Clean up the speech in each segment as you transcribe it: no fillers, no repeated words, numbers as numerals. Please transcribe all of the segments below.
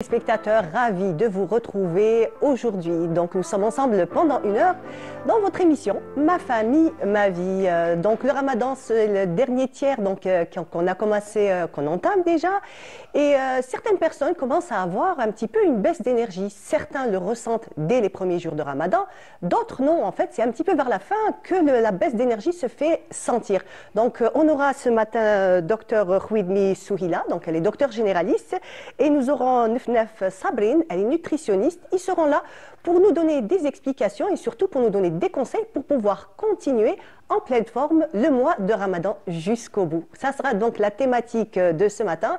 Spectateurs, ravis de vous retrouver aujourd'hui. Donc nous sommes ensemble pendant une heure dans votre émission Ma famille, ma vie. Donc le Ramadan, c'est le dernier tiers qu'on a commencé, qu'on entame déjà. Et certaines personnes commencent à avoir un petit peu une baisse d'énergie. Certains le ressentent dès les premiers jours de Ramadan, d'autres non. En fait, c'est un petit peu vers la fin que la baisse d'énergie se fait sentir. Donc on aura ce matin Dr Khouidmi Souhila, donc elle est docteure généraliste, et nous aurons Nefnef Sabrine, elle est nutritionniste. Ils seront là pour nous donner des explications et surtout pour nous donner des conseils pour pouvoir continuer en pleine forme le mois de Ramadan jusqu'au bout. Ça sera donc la thématique de ce matin.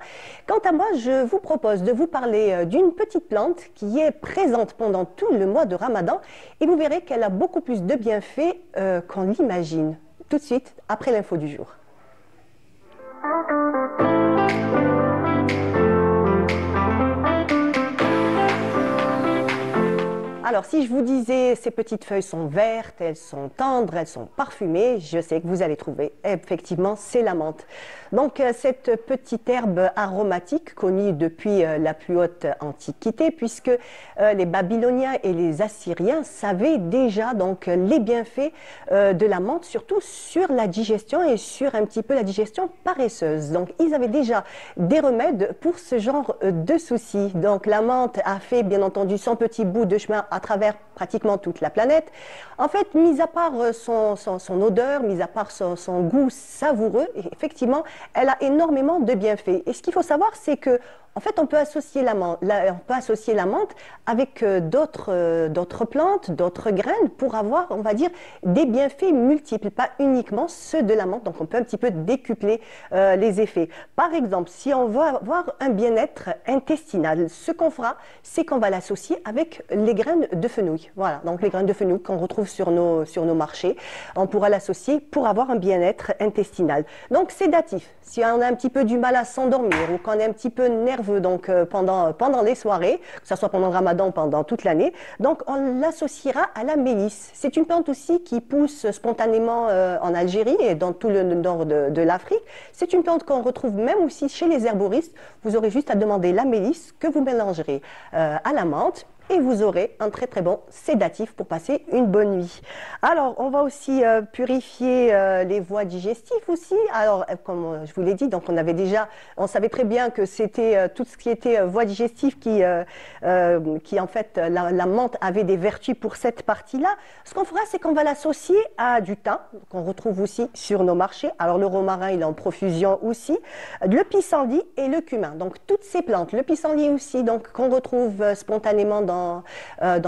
Quant à moi, je vous propose de vous parler d'une petite plante qui est présente pendant tout le mois de Ramadan et vous verrez qu'elle a beaucoup plus de bienfaits qu'on l'imagine. Tout de suite, après l'info du jour. Alors, si je vous disais, ces petites feuilles sont vertes, elles sont tendres, elles sont parfumées, je sais que vous allez trouver, effectivement, c'est la menthe. Donc, cette petite herbe aromatique, connue depuis la plus haute antiquité, puisque les Babyloniens et les Assyriens savaient déjà donc les bienfaits de la menthe, surtout sur la digestion et sur un petit peu la digestion paresseuse. Donc, ils avaient déjà des remèdes pour ce genre de soucis. Donc, la menthe a fait, bien entendu, son petit bout de chemin à travers pratiquement toute la planète. En fait, mis à part son odeur, mis à part son goût savoureux, effectivement, elle a énormément de bienfaits. Et ce qu'il faut savoir, c'est que en fait, on peut associer la menthe avec d'autres plantes, d'autres graines pour avoir, on va dire, des bienfaits multiples, pas uniquement ceux de la menthe. Donc, on peut un petit peu décupler les effets. Par exemple, si on veut avoir un bien-être intestinal, ce qu'on fera, c'est qu'on va l'associer avec les graines de fenouil. Voilà, donc les graines de fenouil qu'on retrouve sur nos marchés, on pourra l'associer pour avoir un bien-être intestinal. Donc, sédatif. Si on a un petit peu du mal à s'endormir ou qu'on est un petit peu nerveux donc pendant les soirées, que ce soit pendant le Ramadan ou pendant toute l'année, donc on l'associera à la mélisse. C'est une plante aussi qui pousse spontanément en Algérie et dans tout le nord de l'Afrique. C'est une plante qu'on retrouve même aussi chez les herboristes. Vous aurez juste à demander la mélisse que vous mélangerez à la menthe. Et vous aurez un très très bon sédatif pour passer une bonne nuit. Alors, on va aussi purifier les voies digestives aussi. Alors, comme je vous l'ai dit, donc on savait très bien que c'était tout ce qui était voie digestive qui en fait, la menthe avait des vertus pour cette partie-là. Ce qu'on fera, c'est qu'on va l'associer à du thym, qu'on retrouve aussi sur nos marchés. Alors, le romarin, il est en profusion aussi. Le pissenlit et le cumin. Donc, toutes ces plantes. Le pissenlit aussi, donc, qu'on retrouve spontanément dans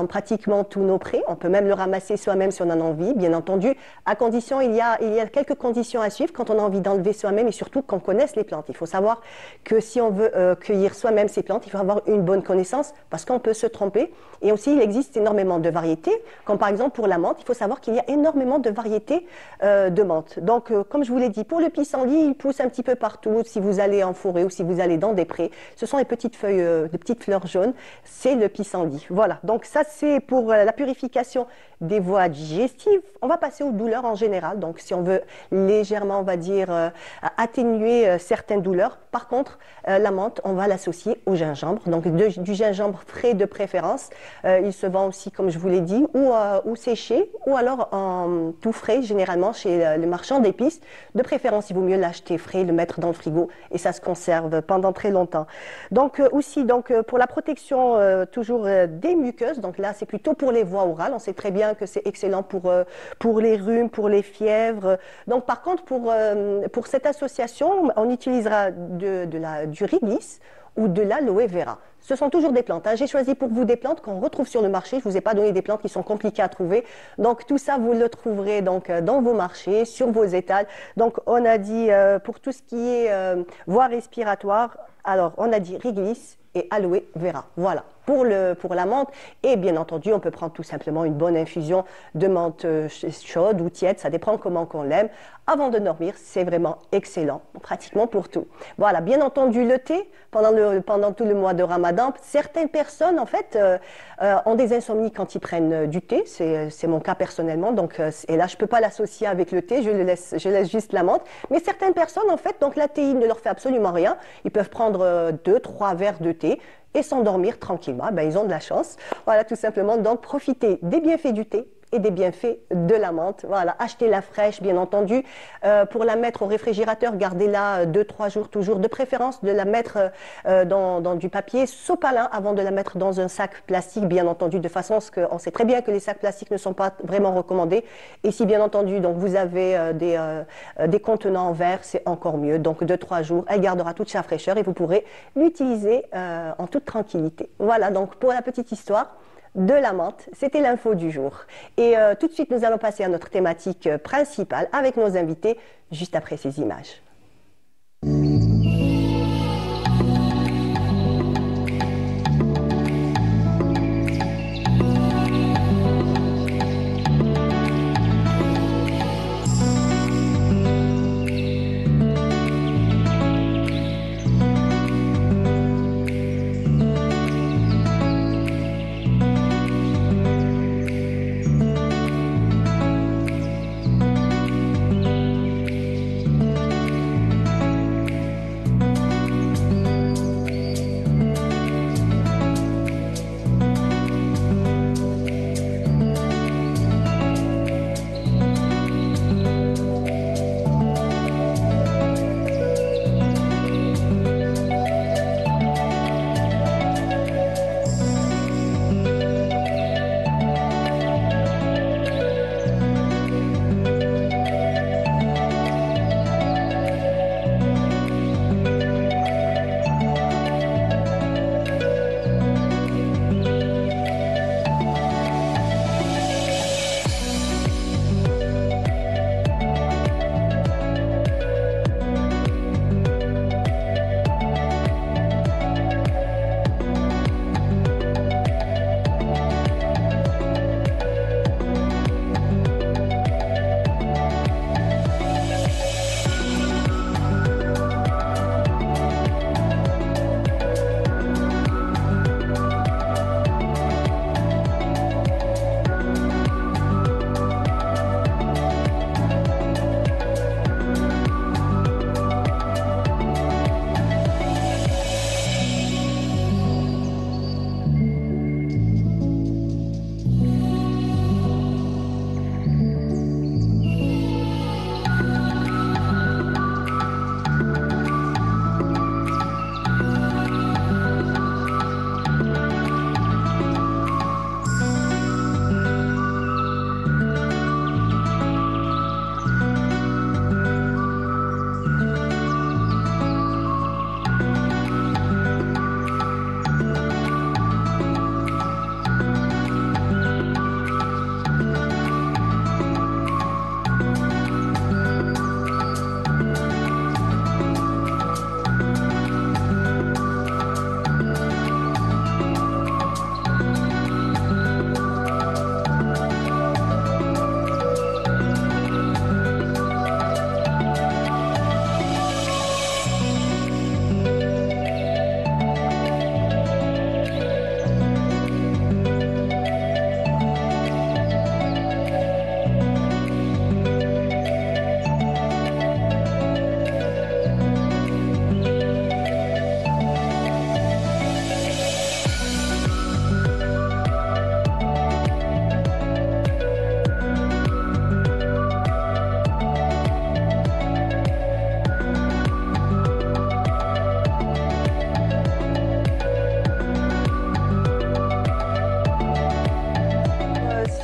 pratiquement tous nos prés. On peut même le ramasser soi-même si on en a envie, bien entendu, à condition, il y a quelques conditions à suivre quand on a envie d'enlever soi-même et surtout qu'on connaisse les plantes. Il faut savoir que si on veut cueillir soi-même ces plantes, il faut avoir une bonne connaissance parce qu'on peut se tromper. Et aussi, il existe énormément de variétés, comme par exemple pour la menthe, il faut savoir qu'il y a énormément de variétés de menthe. Donc, comme je vous l'ai dit, pour le pissenlit, il pousse un petit peu partout. Si vous allez en forêt ou si vous allez dans des prés, ce sont les petites feuilles, de petites fleurs jaunes, c'est le pissenlit. Voilà, donc ça c'est pour la purification des voies digestives. On va passer aux douleurs en général, donc si on veut légèrement, on va dire, atténuer certaines douleurs. Par contre, la menthe, on va l'associer au gingembre, donc du gingembre frais de préférence. Il se vend aussi, comme je vous l'ai dit, ou séché, ou alors en tout frais, généralement chez les marchands d'épices. De préférence, il vaut mieux l'acheter frais, le mettre dans le frigo, et ça se conserve pendant très longtemps. Donc aussi, pour la protection toujours des muqueuses, donc là c'est plutôt pour les voies orales, on sait très bien que c'est excellent pour les rhumes, pour les fièvres. Donc par contre pour cette association, on utilisera du réglisse ou de l'aloe vera. Ce sont toujours des plantes. J'ai choisi pour vous des plantes qu'on retrouve sur le marché. Je ne vous ai pas donné des plantes qui sont compliquées à trouver. Donc tout ça, vous le trouverez donc dans vos marchés, sur vos étals. Donc on a dit pour tout ce qui est voie respiratoire, alors on a dit réglisse et aloe vera. Voilà. Pour la menthe, et bien entendu on peut prendre tout simplement une bonne infusion de menthe chaude ou tiède, ça dépend comment qu'on l'aime, avant de dormir. C'est vraiment excellent, pratiquement pour tout. Voilà, bien entendu le thé, pendant tout le mois de Ramadan, certaines personnes en fait ont des insomnies quand ils prennent du thé, c'est mon cas personnellement, donc, et là je ne peux pas l'associer avec le thé, je laisse juste la menthe, mais certaines personnes en fait, donc la théine ne leur fait absolument rien, ils peuvent prendre 2-3 verres de thé, et s'endormir tranquillement. Ben, ils ont de la chance. Voilà, tout simplement. Donc, profitez des bienfaits du thé et des bienfaits de la menthe. Voilà, achetez-la fraîche, bien entendu. Pour la mettre au réfrigérateur, gardez-la 2-3 jours toujours. De préférence, de la mettre dans du papier sopalin avant de la mettre dans un sac plastique, bien entendu, de façon à ce qu'on sait très bien que les sacs plastiques ne sont pas vraiment recommandés. Et si, bien entendu, donc vous avez des contenants en verre, c'est encore mieux. Donc, 2-3 jours, elle gardera toute sa fraîcheur et vous pourrez l'utiliser en toute tranquillité. Voilà, donc pour la petite histoire de la menthe, c'était l'info du jour. Et tout de suite, nous allons passer à notre thématique principale avec nos invités, juste après ces images.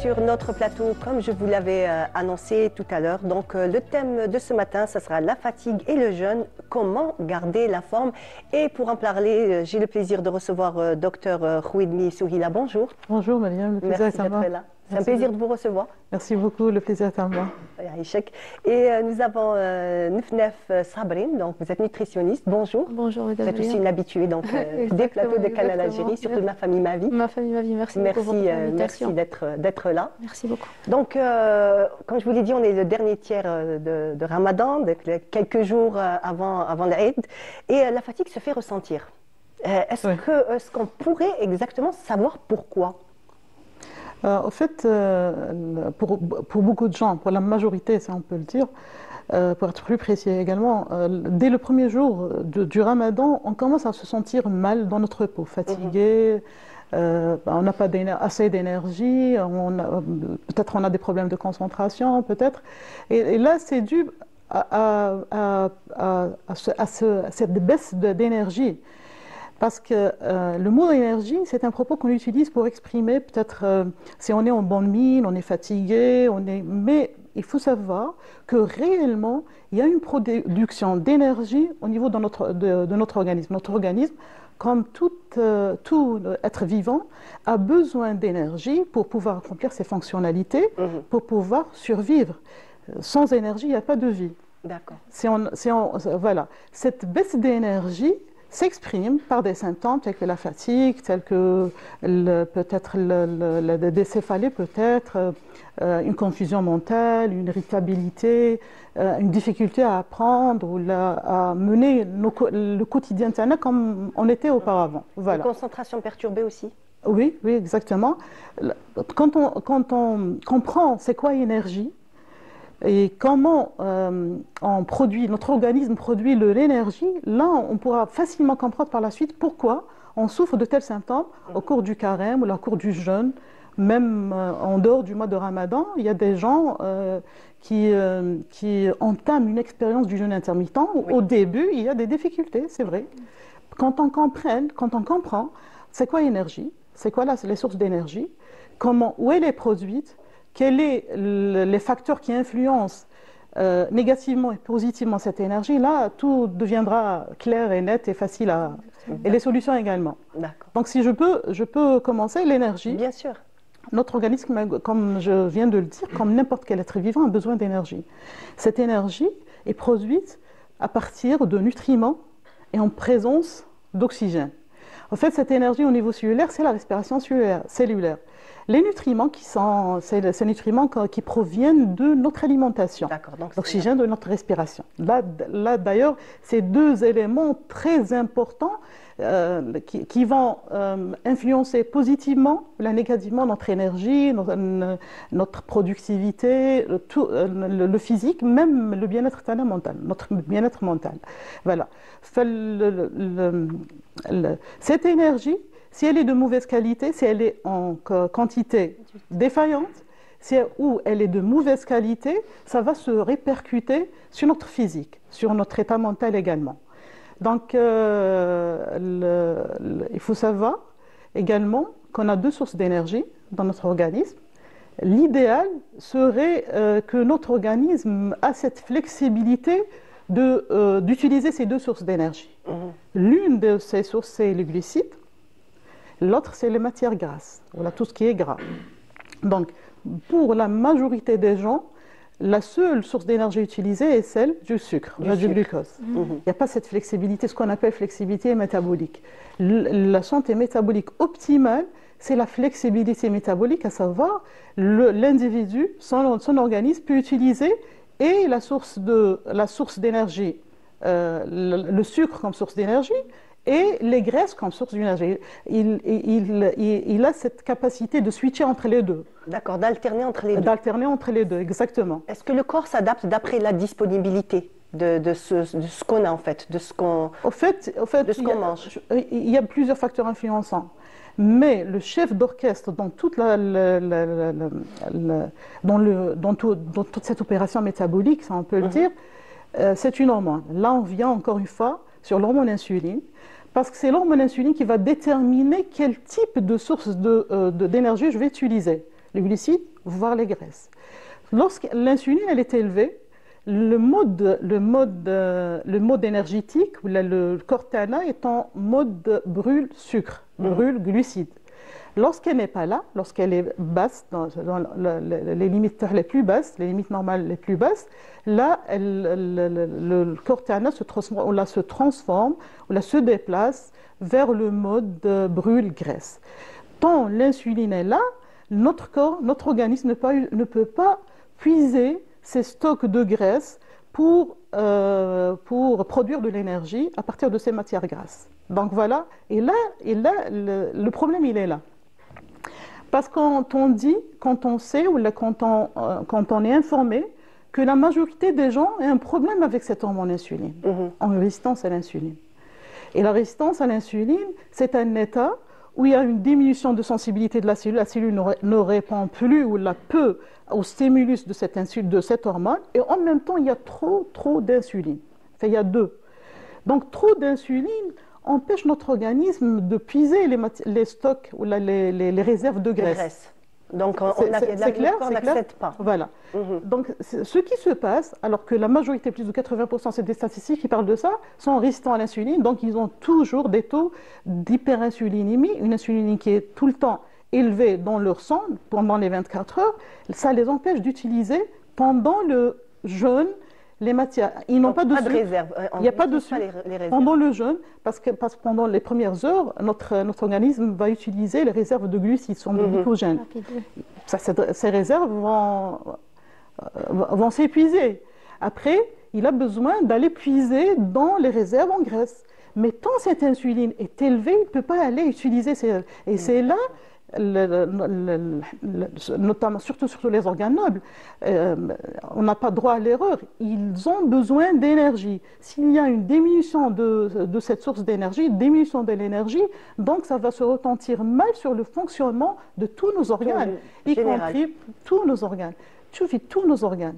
Sur notre plateau, comme je vous l'avais annoncé tout à l'heure, donc le thème de ce matin, ce sera la fatigue et le jeûne, comment garder la forme. Et pour en parler, j'ai le plaisir de recevoir Dr Khouidmi Souhila. Bonjour. Bonjour Mariam, le plaisir est à moi. C'est un plaisir de vous recevoir. Merci beaucoup, le plaisir est à moi. Et nous avons Nefnef Sabrin, donc vous êtes nutritionniste. Bonjour. Bonjour, vous êtes aussi une habituée donc, des plateaux de Canal Algérie, surtout de Ma Famille, Ma Vie. Ma Famille, Ma Vie, merci beaucoup pour votre invitation. Merci d'être là. Merci beaucoup. Donc, comme je vous l'ai dit, on est le dernier tiers de Ramadan, donc quelques jours avant l'Aïd, et la fatigue se fait ressentir. Est-ce qu'on pourrait exactement savoir pourquoi ? En fait, pour beaucoup de gens, pour la majorité, ça on peut le dire, pour être plus précis également, dès le premier jour du Ramadan, on commence à se sentir mal dans notre peau, fatigué, on n'a pas assez d'énergie, peut-être on a des problèmes de concentration, peut-être. Et là, c'est dû à cette baisse d'énergie. Parce que le mot énergie, c'est un propos qu'on utilise pour exprimer peut-être si on est en bonne mine, on est fatigué, mais il faut savoir que réellement, il y a une production d'énergie au niveau de notre organisme. Notre organisme, comme tout être vivant, a besoin d'énergie pour pouvoir accomplir ses fonctionnalités, pour pouvoir survivre. Sans énergie, il n'y a pas de vie. D'accord. Voilà. Cette baisse d'énergie s'exprime par des symptômes tels que la fatigue, tels que peut-être la décéphalie, peut-être une confusion mentale, une irritabilité, une difficulté à apprendre ou à mener le quotidien comme on était auparavant. Voilà. Une concentration perturbée aussi. Oui, oui, exactement. Quand on comprend c'est quoi énergie, et comment notre organisme produit de l'énergie, là, on pourra facilement comprendre par la suite pourquoi on souffre de tels symptômes au cours du carême ou au cours du jeûne. Même en dehors du mois de Ramadan, il y a des gens qui entament une expérience du jeûne intermittent. Où, au début, il y a des difficultés, c'est vrai. Quand on comprend c'est quoi l'énergie, c'est quoi les sources d'énergie, où elle est produite, quels sont les facteurs qui influencent négativement et positivement cette énergie, là, tout deviendra clair et net et facile et les solutions également. Donc, si je peux commencer, l'énergie. Bien sûr. Notre organisme, comme je viens de le dire, comme n'importe quel être vivant, a besoin d'énergie. Cette énergie est produite à partir de nutriments et en présence d'oxygène. En fait, cette énergie au niveau cellulaire, c'est la respiration cellulaire. Les nutriments c'est ces nutriments qui proviennnent de notre alimentation, l'oxygène de notre respiration. Là d'ailleurs, c'est deux éléments très importants qui vont influencer positivement ou négativement notre énergie, notre productivité, le physique, même le bien-être mental, notre bien-être mental. Voilà. Cette énergie, si elle est de mauvaise qualité, si elle est en quantité défaillante, ou elle est de mauvaise qualité, ça va se répercuter sur notre physique, sur notre état mental également. Donc, il faut savoir également qu'on a deux sources d'énergie dans notre organisme. L'idéal serait que notre organisme a cette flexibilité d'utiliser ces deux sources d'énergie. L'une de ces sources, c'est les glucides. L'autre, c'est les matières grasses, voilà, tout ce qui est gras. Donc, pour la majorité des gens, la seule source d'énergie utilisée est celle du sucre, du glucose. Il n'y a pas cette flexibilité, ce qu'on appelle flexibilité métabolique. La santé métabolique optimale, c'est la flexibilité métabolique, à savoir l'individu, son organisme peut utiliser et la source d'énergie, le sucre comme source d'énergie, et les graisses comme source d'énergie. Il a cette capacité de switcher entre les deux. D'accord, d'alterner entre les deux. D'alterner entre les deux, exactement. Est-ce que le corps s'adapte d'après la disponibilité de ce qu'on a en fait, de ce qu'on mange? Il y a plusieurs facteurs influençants. Mais le chef d'orchestre dans toute toute cette opération métabolique, ça on peut le dire, c'est une hormone. Là, on vient encore une fois sur l'hormone insuline, parce que c'est l'hormone insuline qui va déterminer quel type de source d'énergie je vais utiliser. Les glucides, voire les graisses. Lorsque l'insuline elle est élevée, le mode énergétique, le corps Tana est en mode brûle sucre, brûle glucides. Lorsqu'elle n'est pas là, lorsqu'elle est basse, dans les limites les plus basses, les limites normales les plus basses, là, le corps Tana se transforme, se déplace vers le mode brûle-graisse. Tant l'insuline est là, notre corps, notre organisme ne peut pas puiser ces stocks de graisse pour produire de l'énergie à partir de ces matières grasses. Donc voilà, et là le problème il est là. Parce quand on sait ou quand on est informé que la majorité des gens ont un problème avec cette hormone insuline, en résistance à l'insuline. Et la résistance à l'insuline, c'est un état où il y a une diminution de sensibilité de la cellule ne répond plus ou la peu au stimulus de cette hormone, et en même temps, il y a trop d'insuline. Enfin, il y a deux. Donc, trop d'insuline empêche notre organisme de puiser les stocks ou les réserves de graisse. Donc, le corps n'accepte pas. Voilà. Donc, ce qui se passe, alors que la majorité, plus de 80%, c'est des statistiques qui parlent de ça, sont résistants à l'insuline, donc ils ont toujours des taux d'hyperinsulinémie, une insuline qui est tout le temps élevée dans leur sang pendant les 24 heures, ça les empêche d'utiliser pendant le jeûne les matières. Ils n'ont pas de réserve. Il n'y a pas de sucre pendant le jeûne, parce que pendant les premières heures, notre organisme va utiliser les réserves de glucides, sont des glycogènes. Ces réserves vont s'épuiser. Après, il a besoin d'aller puiser dans les réserves en graisse. Mais tant cette insuline est élevée, il ne peut pas aller utiliser et c'est là, notamment surtout les organes nobles, on n'a pas droit à l'erreur. Ils ont besoin d'énergie. S'il y a une diminution de cette source d'énergie, diminution de l'énergie, donc ça va se retentir mal sur le fonctionnement de tous nos organes, y compris tous nos organes. Tous nos organes,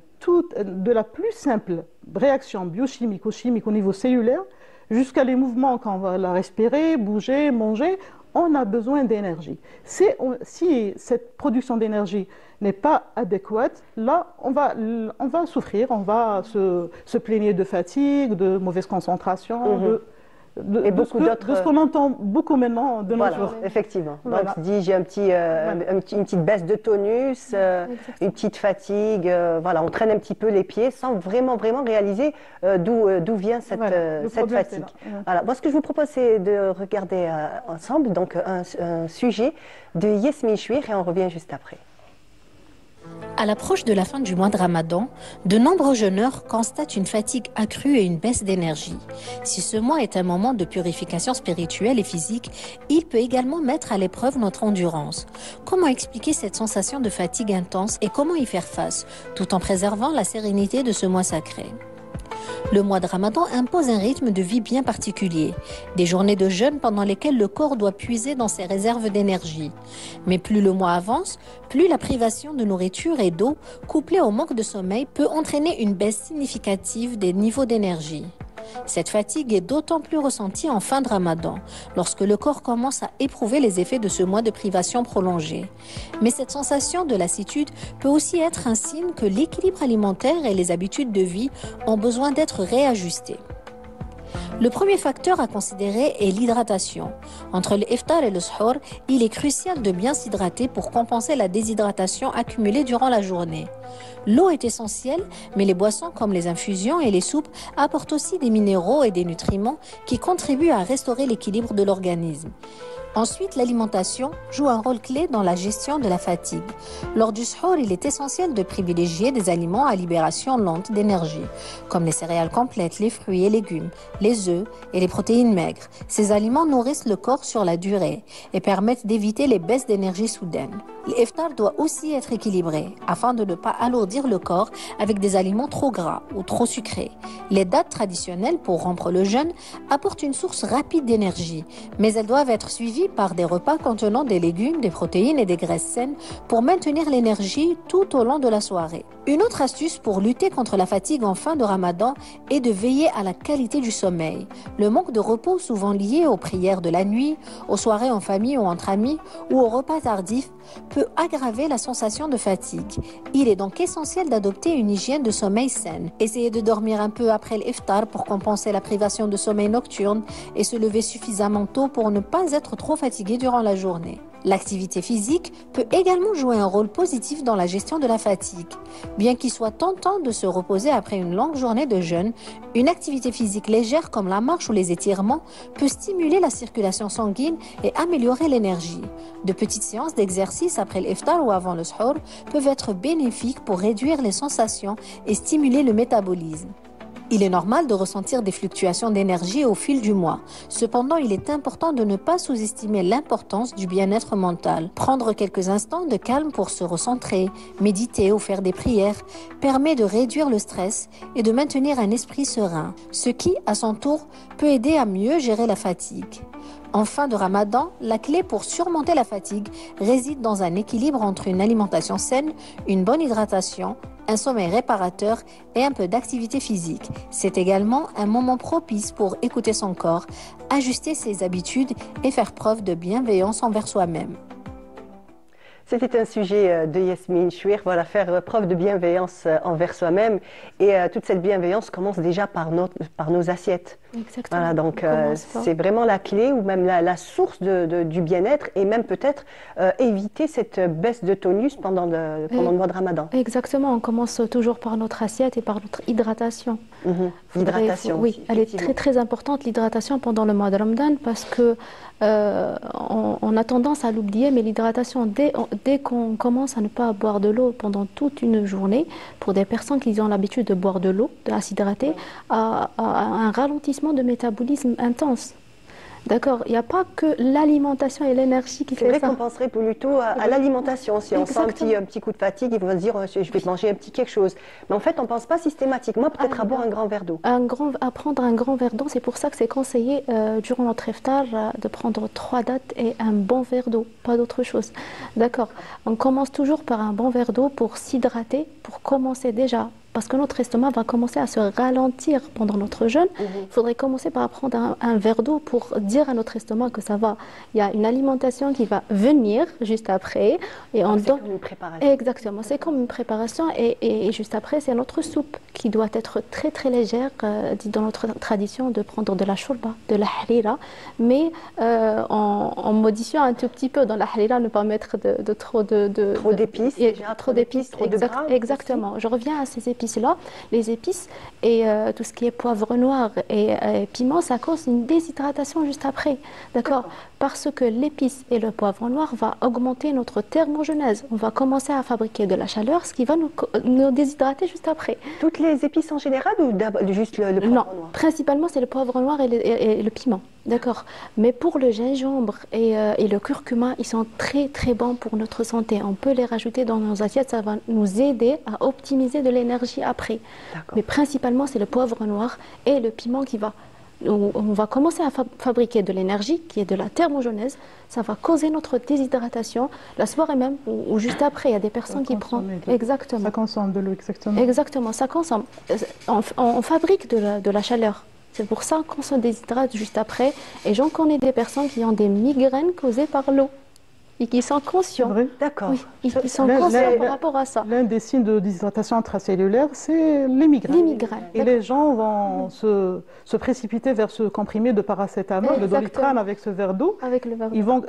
de la plus simple réaction biochimique ou chimique au niveau cellulaire, jusqu'à les mouvements quand on va la respirer, bouger, manger, on a besoin d'énergie. Si cette production d'énergie n'est pas adéquate, là, on va souffrir, on va se plaigner de fatigue, de mauvaise concentration, de ce qu'on entend beaucoup maintenant de nos jours. Effectivement. Voilà. Donc, dit j'ai une petite baisse de tonus, une petite fatigue. Voilà, on traîne un petit peu les pieds sans vraiment réaliser d'où vient cette fatigue. Voilà. Bon, ce que je vous propose, c'est de regarder ensemble donc un sujet de Yasmine Chouir et on revient juste après. À l'approche de la fin du mois de Ramadan, de nombreux jeûneurs constatent une fatigue accrue et une baisse d'énergie. Si ce mois est un moment de purification spirituelle et physique, il peut également mettre à l'épreuve notre endurance. Comment expliquer cette sensation de fatigue intense et comment y faire face, tout en préservant la sérénité de ce mois sacré ? Le mois de Ramadan impose un rythme de vie bien particulier, des journées de jeûne pendant lesquelles le corps doit puiser dans ses réserves d'énergie. Mais plus le mois avance, plus la privation de nourriture et d'eau, couplée au manque de sommeil, peut entraîner une baisse significative des niveaux d'énergie. Cette fatigue est d'autant plus ressentie en fin de Ramadan, lorsque le corps commence à éprouver les effets de ce mois de privation prolongée. Mais cette sensation de lassitude peut aussi être un signe que l'équilibre alimentaire et les habitudes de vie ont besoin d'être réajustés. Le premier facteur à considérer est l'hydratation. Entre l'iftar et le suhoor, il est crucial de bien s'hydrater pour compenser la déshydratation accumulée durant la journée. L'eau est essentielle, mais les boissons comme les infusions et les soupes apportent aussi des minéraux et des nutriments qui contribuent à restaurer l'équilibre de l'organisme. Ensuite, l'alimentation joue un rôle clé dans la gestion de la fatigue. Lors du suhoor, il est essentiel de privilégier des aliments à libération lente d'énergie, comme les céréales complètes, les fruits et légumes, les œufs et les protéines maigres. Ces aliments nourrissent le corps sur la durée et permettent d'éviter les baisses d'énergie soudaines. L'iftar doit aussi être équilibré, afin de ne pas alourdir le corps avec des aliments trop gras ou trop sucrés. Les dates traditionnelles pour rompre le jeûne apportent une source rapide d'énergie, mais elles doivent être suivies par des repas contenant des légumes, des protéines et des graisses saines pour maintenir l'énergie tout au long de la soirée. Une autre astuce pour lutter contre la fatigue en fin de Ramadan est de veiller à la qualité du sommeil. Le manque de repos, souvent lié aux prières de la nuit, aux soirées en famille ou entre amis ou aux repas tardifs, peut aggraver la sensation de fatigue. Il est donc essentiel d'adopter une hygiène de sommeil saine. Essayez de dormir un peu après l'iftar pour compenser la privation de sommeil nocturne et se lever suffisamment tôt pour ne pas être trop fatigué durant la journée. L'activité physique peut également jouer un rôle positif dans la gestion de la fatigue. Bien qu'il soit tentant de se reposer après une longue journée de jeûne, une activité physique légère comme la marche ou les étirements peut stimuler la circulation sanguine et améliorer l'énergie. De petites séances d'exercice après l'iftar ou avant le suhoor peuvent être bénéfiques pour réduire les sensations et stimuler le métabolisme. Il est normal de ressentir des fluctuations d'énergie au fil du mois. Cependant, il est important de ne pas sous-estimer l'importance du bien-être mental. Prendre quelques instants de calme pour se recentrer, méditer ou faire des prières permet de réduire le stress et de maintenir un esprit serein, ce qui, à son tour, peut aider à mieux gérer la fatigue. En fin de Ramadan, la clé pour surmonter la fatigue réside dans un équilibre entre une alimentation saine, une bonne hydratation, un sommeil réparateur et un peu d'activité physique. C'est également un moment propice pour écouter son corps, ajuster ses habitudes et faire preuve de bienveillance envers soi-même. C'était un sujet de Yasmine Chouir, voilà, faire preuve de bienveillance envers soi-même. Et toute cette bienveillance commence déjà par nos assiettes. Exactement. Voilà, donc c'est vraiment la clé ou même la source du bien-être et même peut-être éviter cette baisse de tonus pendant le mois de Ramadan. Exactement, on commence toujours par notre assiette et par notre hydratation. L'hydratation. Oui, elle est très très importante, l'hydratation pendant le mois de Ramadan, parce que on a tendance à l'oublier, mais l'hydratation, dès qu'on commence à ne pas boire de l'eau pendant toute une journée, pour des personnes qui ont l'habitude de boire de l'eau, de s'hydrater, à un ralentissement de métabolisme intense. D'accord, il n'y a pas que l'alimentation et l'énergie qui fait ça. C'est vrai qu'on penserait plutôt à l'alimentation. Si on sent un petit coup de fatigue, il va se dire je vais manger un petit quelque chose. Mais en fait, on ne pense pas systématiquement peut-être à boire un grand verre d'eau. À prendre un grand verre d'eau, c'est pour ça que c'est conseillé durant notre iftar de prendre 3 dattes et un bon verre d'eau, pas d'autre chose. D'accord, on commence toujours par un bon verre d'eau pour s'hydrater, pour commencer déjà. Parce que notre estomac va commencer à se ralentir pendant notre jeûne. Il faudrait commencer par prendre un verre d'eau pour dire à notre estomac que ça va. Il y a une alimentation qui va venir juste après. C'est comme une préparation. Exactement, c'est comme une préparation. Et juste après, c'est notre soupe qui doit être très très légère, dit dans notre tradition, de prendre de la shorba, de la harira, mais en modifiant un tout petit peu. Dans la harira, ne pas mettre trop d'épices. Trop d'épices, trop de gras. Exactement. Je reviens à ces épices. Les épices et tout ce qui est poivre noir et piment, ça cause une déshydratation juste après. D'accord. Parce que l'épice et le poivre noir va augmenter notre thermogenèse. On va commencer à fabriquer de la chaleur, ce qui va nous déshydrater juste après. Toutes les épices en général ou juste le poivre noir? Non, principalement c'est le poivre noir et le piment. D'accord. Mais pour le gingembre et le curcuma, ils sont très très bons pour notre santé. On peut les rajouter dans nos assiettes, ça va nous aider à optimiser de l'énergie après. Mais principalement c'est le poivre noir et le piment qui va. On va commencer à fabriquer de l'énergie qui est de la thermogenèse. Ça va causer notre déshydratation la soirée même ou juste après. Il y a des personnes qui prennent. Exactement. Ça consomme de l'eau, exactement. Exactement, ça consomme. On fabrique de la chaleur. C'est pour ça qu'on se déshydrate juste après. Et j'en connais des personnes qui ont des migraines causées par l'eau. Et qui sont conscients. D'accord. Oui, ils sont conscients par rapport à ça. L'un des signes de déshydratation intracellulaire, c'est les migraines. Les migraines. Et les gens vont se précipiter vers ce comprimé de paracétamol, de Doliprane avec ce verre d'eau. Avec le verre d'eau. Ils vont,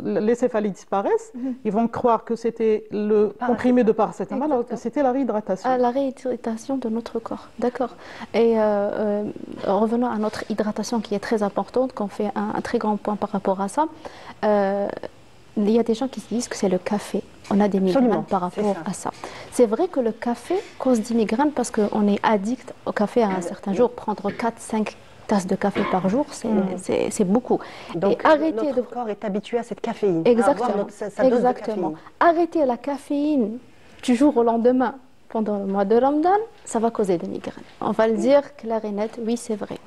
les céphalies disparaissent. Ils vont croire que c'était le comprimé de paracétamol alors que c'était la réhydratation. La réhydratation de notre corps. D'accord. Et revenons à notre hydratation qui est très importante, qu'on fait un très grand point par rapport à ça. Il y a des gens qui se disent que c'est le café. On a des migraines par rapport à ça. C'est vrai que le café cause des migraines parce qu'on est addict au café à un certain jour. Prendre 4-5 tasses de café par jour, c'est beaucoup. Donc notre corps est habitué à cette caféine. Exactement. Sa dose de caféine. Arrêter la caféine du jour au lendemain pendant le mois de Ramadan, ça va causer des migraines. On va le dire clair et net, oui c'est vrai.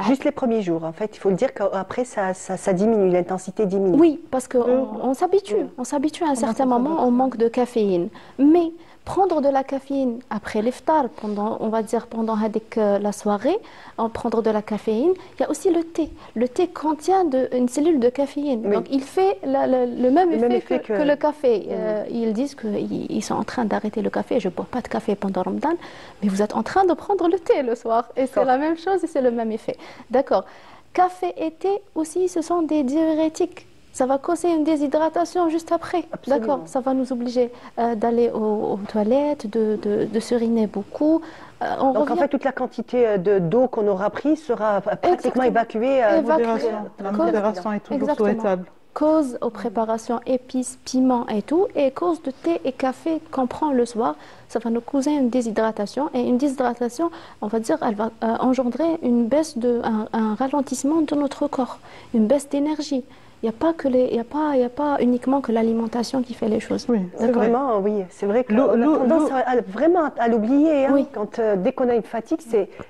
Juste les premiers jours, en fait, il faut le dire qu'après ça diminue, l'intensité diminue. Oui, parce qu'on s'habitue. On s'habitue à un certain moment, on manque de caféine. Mais prendre de la caféine après l'iftar, on va dire pendant la soirée, prendre de la caféine, il y a aussi le thé. Le thé contient une cellule de caféine. Oui. Donc il fait le même effet que le café. Ils disent qu'ils sont en train d'arrêter le café. Je ne bois pas de café pendant Ramadan, mais vous êtes en train de prendre le thé le soir. Et c'est la même chose et c'est le même effet. D'accord. Café et thé aussi, ce sont des diurétiques. Ça va causer une déshydratation juste après. D'accord. Ça va nous obliger d'aller aux toilettes, de s'uriner beaucoup. Donc en fait, toute la quantité d'eau qu'on aura prise sera pratiquement évacuée. La modération est toujours souhaitable. cause aux préparations épices, piments et tout, et cause de thé et café qu'on prend le soir, ça va nous causer une déshydratation. Et une déshydratation, on va dire, elle va engendrer une baisse un ralentissement de notre corps, une baisse d'énergie. Il n'y a pas uniquement que l'alimentation qui fait les choses. Oui, c'est vraiment, oui, c'est vrai qu'on a tendance vraiment à l'oublier. Hein. Oui. Dès qu'on a une fatigue,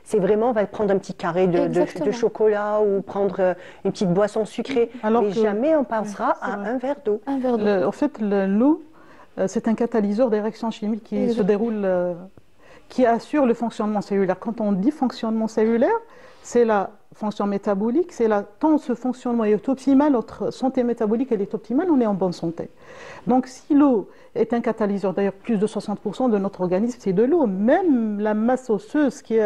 c'est vraiment, on va prendre un petit carré de chocolat ou prendre une petite boisson sucrée. Mais jamais on pensera à un verre d'eau. En fait, l'eau, c'est un catalyseur des réactions chimiques qui se déroule, qui assure le fonctionnement cellulaire. Quand on dit fonctionnement cellulaire, c'est la fonction métabolique, tant ce fonctionnement est optimal, notre santé métabolique elle est optimale, on est en bonne santé. Donc si l'eau est un catalyseur, d'ailleurs plus de 60% de notre organisme c'est de l'eau, même la masse osseuse qui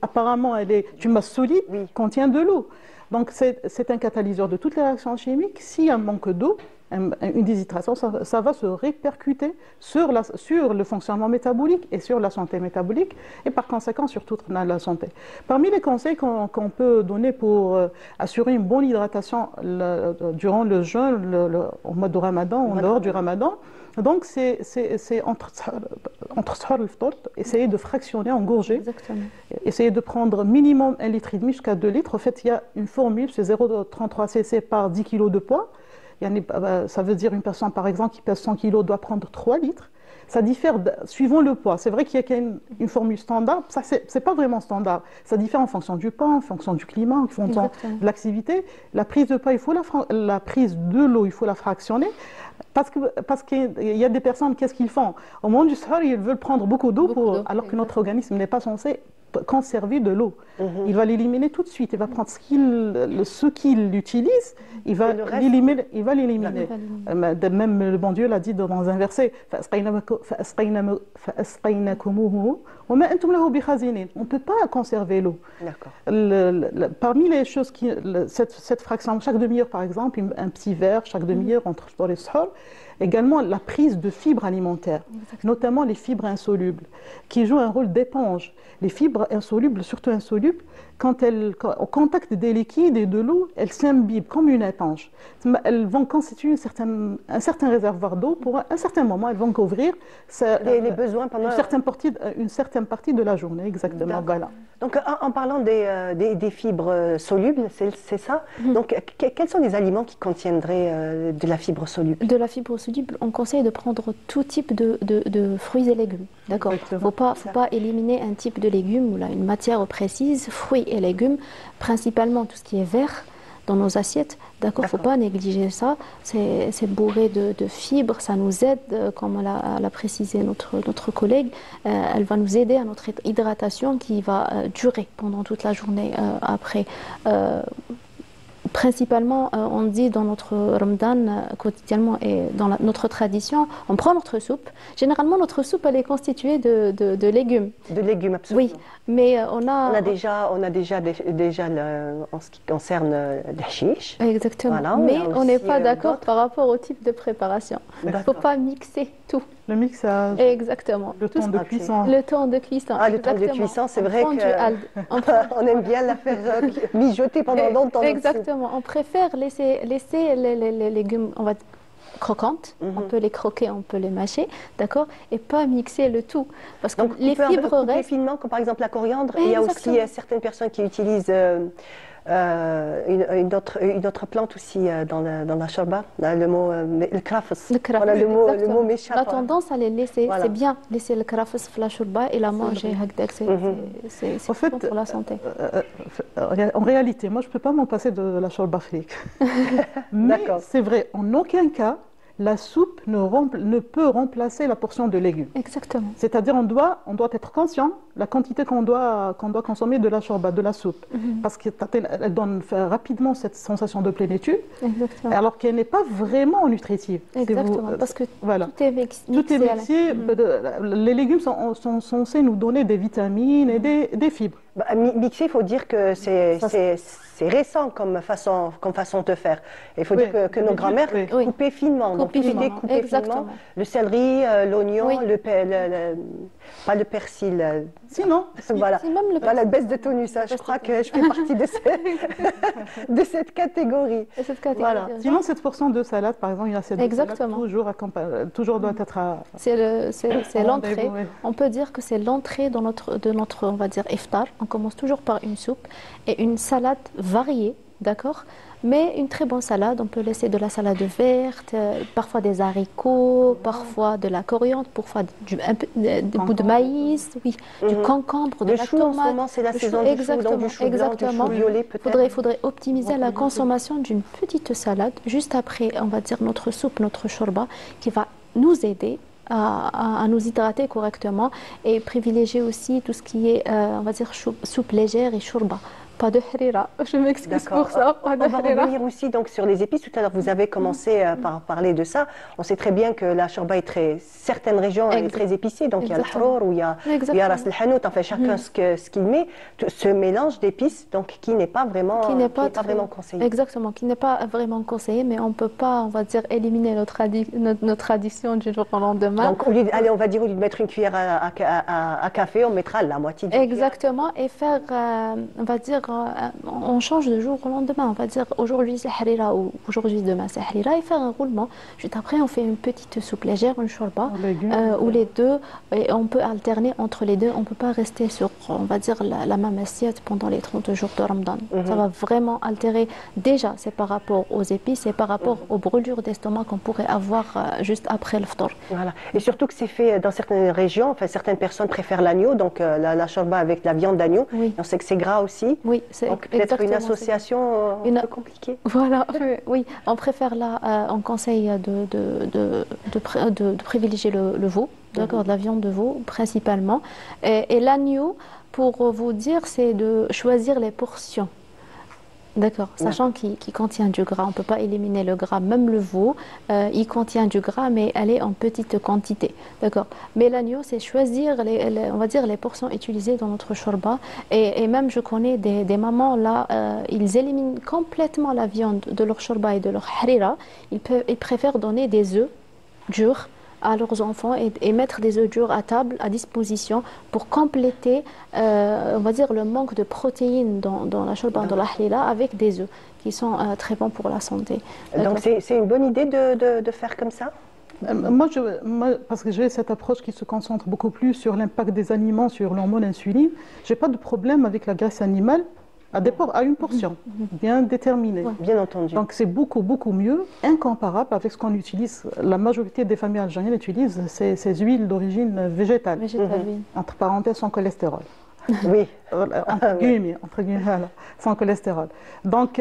apparemment elle est une masse solide, contient de l'eau. Donc c'est un catalyseur de toutes les réactions chimiques. S'il y a un manque d'eau, une déshydratation, ça va se répercuter sur le fonctionnement métabolique et sur la santé métabolique et par conséquent sur toute la santé. Parmi les conseils qu'on peut donner pour assurer une bonne hydratation durant le jeûne, au mois de Ramadan, en dehors du Ramadan, donc c'est entre sahar et le fطور, essayer de fractionner en gorgées. Exactement. Essayer de prendre minimum 1,5 litre jusqu'à 2 litres. En fait, il y a une formule, c'est 0,33 cc par 10 kg de poids. Ça veut dire une personne, par exemple, qui pèse 100 kg doit prendre 3 litres. Ça diffère suivant le poids. C'est vrai qu'il y a une formule standard. Ça, c'est pas vraiment standard. Ça diffère en fonction du poids, en fonction du climat, en fonction de l'activité. La prise de poids, la prise de l'eau, il faut la fractionner. Parce qu'il y a des personnes, qu'est-ce qu'ils font? Au moment du sahar, ils veulent prendre beaucoup d'eau, alors que notre organisme n'est pas censé conserver de l'eau. Il va l'éliminer tout de suite. Il va prendre ce qu'il utilise, il va l'éliminer. Même le bon Dieu l'a dit dans un verset. On ne peut pas conserver l'eau. Parmi les choses cette fraction, chaque demi-heure par exemple, un petit verre chaque demi-heure entre le sahar, également la prise de fibres alimentaires, notamment les fibres insolubles, qui jouent un rôle d'éponge. Les fibres insolubles, surtout insolubles, au contact des liquides et de l'eau, elles s'imbibent comme une éponge. Elles vont constituer un certain réservoir d'eau. Pour un certain moment, elles vont couvrir les besoins pendant une certaine partie de la journée. Exactement. Voilà. Donc, en parlant des fibres solubles, c'est ça. Donc, quels sont les aliments qui contiendraient de la fibre soluble? De la fibre soluble, on conseille de prendre tout type de fruits et légumes. D'accord. Il ne faut pas éliminer un type de légumes ou une matière précise. Fruits et légumes, principalement tout ce qui est vert dans nos assiettes. D'accord. Il ne faut pas négliger ça. C'est bourré de fibres. Ça nous aide, comme l'a précisé notre collègue. Elle va nous aider à notre hydratation qui va durer pendant toute la journée après. Principalement, on dit dans notre Ramadan quotidiennement et dans notre tradition, on prend notre soupe. Généralement, notre soupe elle est constituée de légumes. De légumes, absolument. Oui, mais on a déjà en ce qui concerne le hashish. Exactement. Voilà, mais on n'est pas d'accord par rapport au type de préparation. Il ne faut pas mixer tout. Le mixage. Exactement. Le temps de cuisson. Le temps de cuisson. Le temps de cuisson, c'est vrai qu'on aime bien la faire mijoter pendant longtemps. Exactement. On préfère laisser les légumes, on va dire, croquantes. On peut les croquer, on peut les mâcher, d'accord, et pas mixer le tout, parce que donc, les fibres restent finement, comme par exemple la coriandre. Il y a aussi certaines personnes qui utilisent une autre plante aussi dans la shorba, le mot le krafs. Voilà, le mot m'échappe. La tendance à les laisser, c'est bien laisser le krafs dans la shorba et la manger. C'est bon pour la santé. En réalité, moi je ne peux pas m'en passer de la shorba fric. Mais c'est vrai, en aucun cas la soupe ne peut remplacer la portion de légumes. Exactement. C'est-à-dire on doit être conscient de la quantité qu'on doit consommer de la shorba, de la soupe. Parce qu'elle donne rapidement cette sensation de plénitude, alors qu'elle n'est pas vraiment nutritive. Exactement, parce que tout est mixé. Tout est mixé. Les légumes sont censés nous donner des vitamines et des fibres. Mixer, il faut dire que c'est récent comme façon de faire. Il faut dire que nos grands-mères coupaient finement. Donc, couper finement le céleri, l'oignon, pas le persil, Sinon, Voilà, Si même le voilà, baisse de tonus, hein. Je crois que je fais partie de, de cette catégorie. cette catégorie. Voilà. sinon cette portion de salade, par exemple, il y a cette Exactement. toujours doit être C'est l'entrée. rendez-vous, oui. On peut dire que c'est l'entrée de notre, on va dire, iftar. On commence toujours par une soupe et une salade variée, d'accord? Mais une très bonne salade. On peut laisser de la salade verte, parfois des haricots, parfois de la coriandre, parfois des bouts de maïs, oui, du concombre, de Le la chou, en ce tomate. moment, c'est la Le chou, saison du chou, donc exactement, du chou blanc, du exactement. chou violet peut-être. Il faudrait optimiser la consommation d'une petite salade juste après, on va dire, notre soupe, notre shorba, qui va nous aider à nous hydrater correctement et privilégier aussi tout ce qui est, on va dire, soupe légère et shorba. Pas de harira, je m'excuse pour ça. Pas de On va harira. revenir aussi donc, sur les épices. Tout à l'heure, vous avez commencé par parler de ça. On sait très bien que la shorba est certaines régions elle est très épicée. Donc, il y a le Exactement. harour ou il y a ras el hanout. Enfin, chacun ce qu'il met. Ce mélange d'épices donc, qui n'est pas vraiment, vraiment conseillé. Exactement, qui n'est pas vraiment conseillé, mais on ne peut pas, on va dire, éliminer notre tradition du jour au lendemain. Donc, allez, on va dire, au lieu de mettre une cuillère à café, on mettra la moitié de Exactement, et faire, on va dire, on change de jour au lendemain. On va dire aujourd'hui c'est harira ou aujourd'hui demain c'est harira et faire un roulement. Juste après, on fait une petite soupe légère, une shorba, ou les deux. Et on peut alterner entre les deux. On ne peut pas rester sur, on va dire, la même assiette pendant les 30 jours de Ramadan. Ça va vraiment altérer. Déjà, c'est par rapport aux épices et par rapport aux brûlures d'estomac qu'on pourrait avoir juste après le ftar. Voilà. Et surtout que c'est fait dans certaines régions. Enfin, certaines personnes préfèrent l'agneau, donc la shorba avec la viande d'agneau. Oui. On sait que c'est gras aussi. Oui, c'est donc peut-être une exactement association un peu compliquée. Voilà, oui, on préfère là, on conseille de privilégier le veau, d'accord, de la viande de veau principalement. Et l'agneau, pour vous dire, c'est de choisir les portions. D'accord, sachant qu'il contient du gras, on ne peut pas éliminer le gras, même le veau, il contient du gras, mais elle est en petite quantité. D'accord, mais l'agneau, c'est choisir, on va dire, les portions utilisées dans notre shorba. Et même, je connais des mamans, là, ils éliminent complètement la viande de leur shorba et de leur harira. Ils préfèrent donner des œufs durs à leurs enfants et mettre des œufs durs à table, à disposition, pour compléter, on va dire, le manque de protéines dans la shorba, dans la halila, avec des œufs qui sont très bons pour la santé. Donc c'est une bonne idée de faire comme ça? Moi, parce que j'ai cette approche qui se concentre beaucoup plus sur l'impact des aliments sur l'hormone insuline, je n'ai pas de problème avec la graisse animale à une portion bien déterminée. Bien entendu. Donc c'est beaucoup, beaucoup mieux, incomparable avec ce qu'on utilise. La majorité des familles algériennes utilisent ces huiles d'origine végétale, Oui. entre parenthèses sans cholestérol. Oui. Entre guillemets, voilà, sans cholestérol. Donc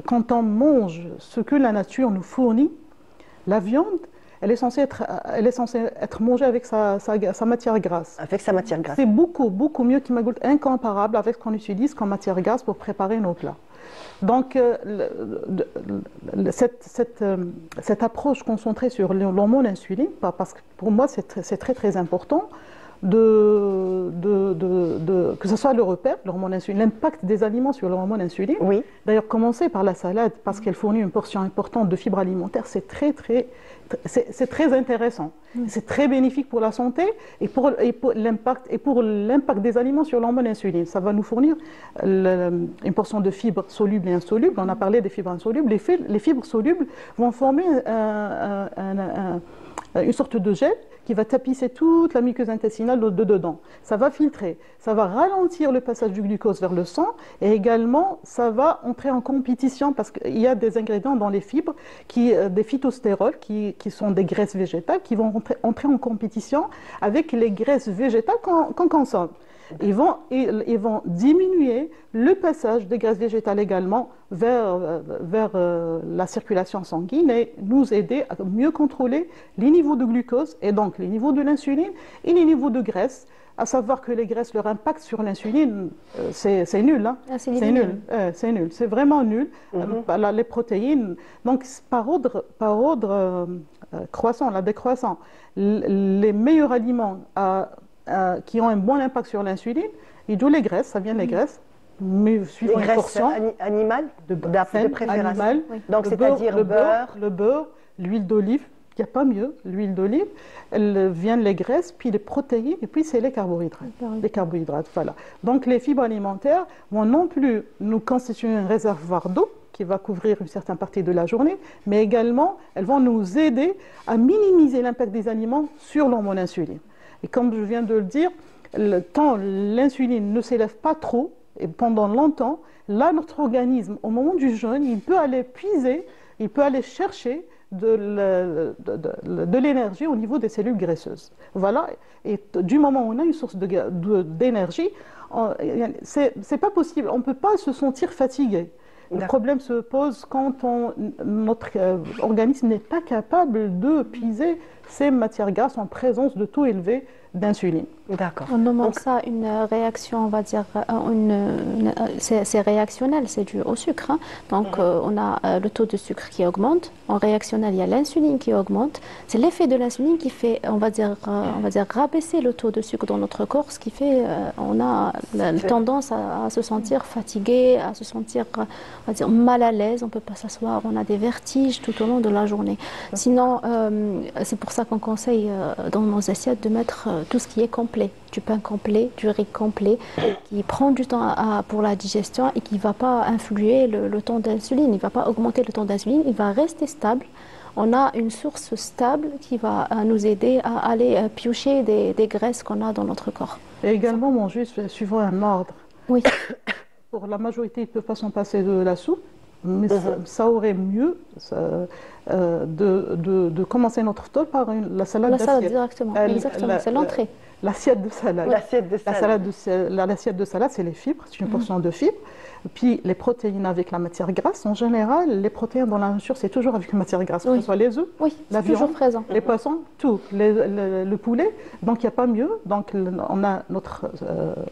quand on mange ce que la nature nous fournit, la viande, elle est censée être mangée avec sa matière grasse. Avec sa matière grasse. C'est beaucoup, beaucoup mieux qu'Imagoult, incomparable avec ce qu'on utilise comme matière grasse pour préparer nos plats. Donc, cette approche concentrée sur l'hormone insuline, parce que pour moi, c'est très, très important, que ce soit le repère, l'hormone insuline, l'impact des aliments sur l'hormone insuline. Oui. D'ailleurs, commencer par la salade, parce qu'elle fournit une portion importante de fibres alimentaires, c'est très intéressant. C'est très bénéfique pour la santé et pour l'impact des aliments sur l'hormone insuline. Ça va nous fournir une portion de fibres solubles et insolubles. On a parlé des fibres insolubles. Les fibres solubles vont former une sorte de gel qui va tapisser toute la muqueuse intestinale de dedans. Ça va filtrer, ça va ralentir le passage du glucose vers le sang et également ça va entrer en compétition parce qu'il y a des ingrédients dans les fibres, des phytostérols qui sont des graisses végétales qui vont entrer en compétition avec les graisses végétales qu'on consomme. Ils vont diminuer le passage des graisses végétales également vers la circulation sanguine et nous aider à mieux contrôler les niveaux de glucose et donc les niveaux de l'insuline et les niveaux de graisse. À savoir que les graisses, leur impact sur l'insuline, c'est nul. Hein. C'est nul. C'est nul. C'est vraiment nul. Les protéines, donc par ordre croissant, la décroissant, les meilleurs aliments qui ont un bon impact sur l'insuline, ils jouent les graisses, ça vient des graisses, mais suivant les les portions. Animales de préférence. Animale, donc c'est-à-dire le beurre, l'huile d'olive, il n'y a pas mieux, l'huile d'olive, elle vient les graisses, puis les protéines, et puis c'est les carbohydrates. Les carbohydrates, voilà. Donc les fibres alimentaires vont non plus nous constituer un réservoir d'eau qui va couvrir une certaine partie de la journée, mais également, elles vont nous aider à minimiser l'impact des aliments sur l'hormone insuline. Et comme je viens de le dire, tant l'insuline ne s'élève pas trop, et pendant longtemps, là, notre organisme, au moment du jeûne, il peut aller puiser, il peut aller chercher de l'énergie au niveau des cellules graisseuses. Voilà, et du moment où on a une source d'énergie, c'est pas possible, on ne peut pas se sentir fatigué. Le problème se pose quand notre organisme n'est pas capable de puiser ces matières grasses en présence de taux élevés d'insuline. D'accord. On nomme ça une réaction, on va dire, c'est réactionnel, c'est dû au sucre. Hein. Donc on a le taux de sucre qui augmente. En réactionnel, il y a l'insuline qui augmente. C'est l'effet de l'insuline qui fait, on va dire, rabaisser le taux de sucre dans notre corps, ce qui fait, on a tendance à se sentir fatigué, à se sentir, on va dire, mal à l'aise. On ne peut pas s'asseoir, on a des vertiges tout au long de la journée. Sinon, c'est pour ça qu'on conseille dans nos assiettes de mettre tout ce qui est complet, du pain complet, du riz complet, qui prend du temps pour la digestion et qui ne va pas influer le taux d'insuline, il ne va pas augmenter le taux d'insuline, il va rester stable. On a une source stable qui va nous aider à aller piocher des graisses qu'on a dans notre corps. Et également manger suivant un ordre. Oui. Pour la majorité, ils ne peuvent pas s'en passer de la soupe, mais ça aurait mieux de commencer notre repas par la salade d'assiette. La salade directement, exactement, c'est l'entrée. L'assiette de salade. L'assiette de salade, c'est les fibres, c'est une portion de fibres. Puis les protéines avec la matière grasse. En général, les protéines dans la nature, c'est toujours avec une matière grasse, que ce soit les œufs, la viande, toujours présent. Les poissons, tout, le poulet. Donc il n'y a pas mieux. Donc on a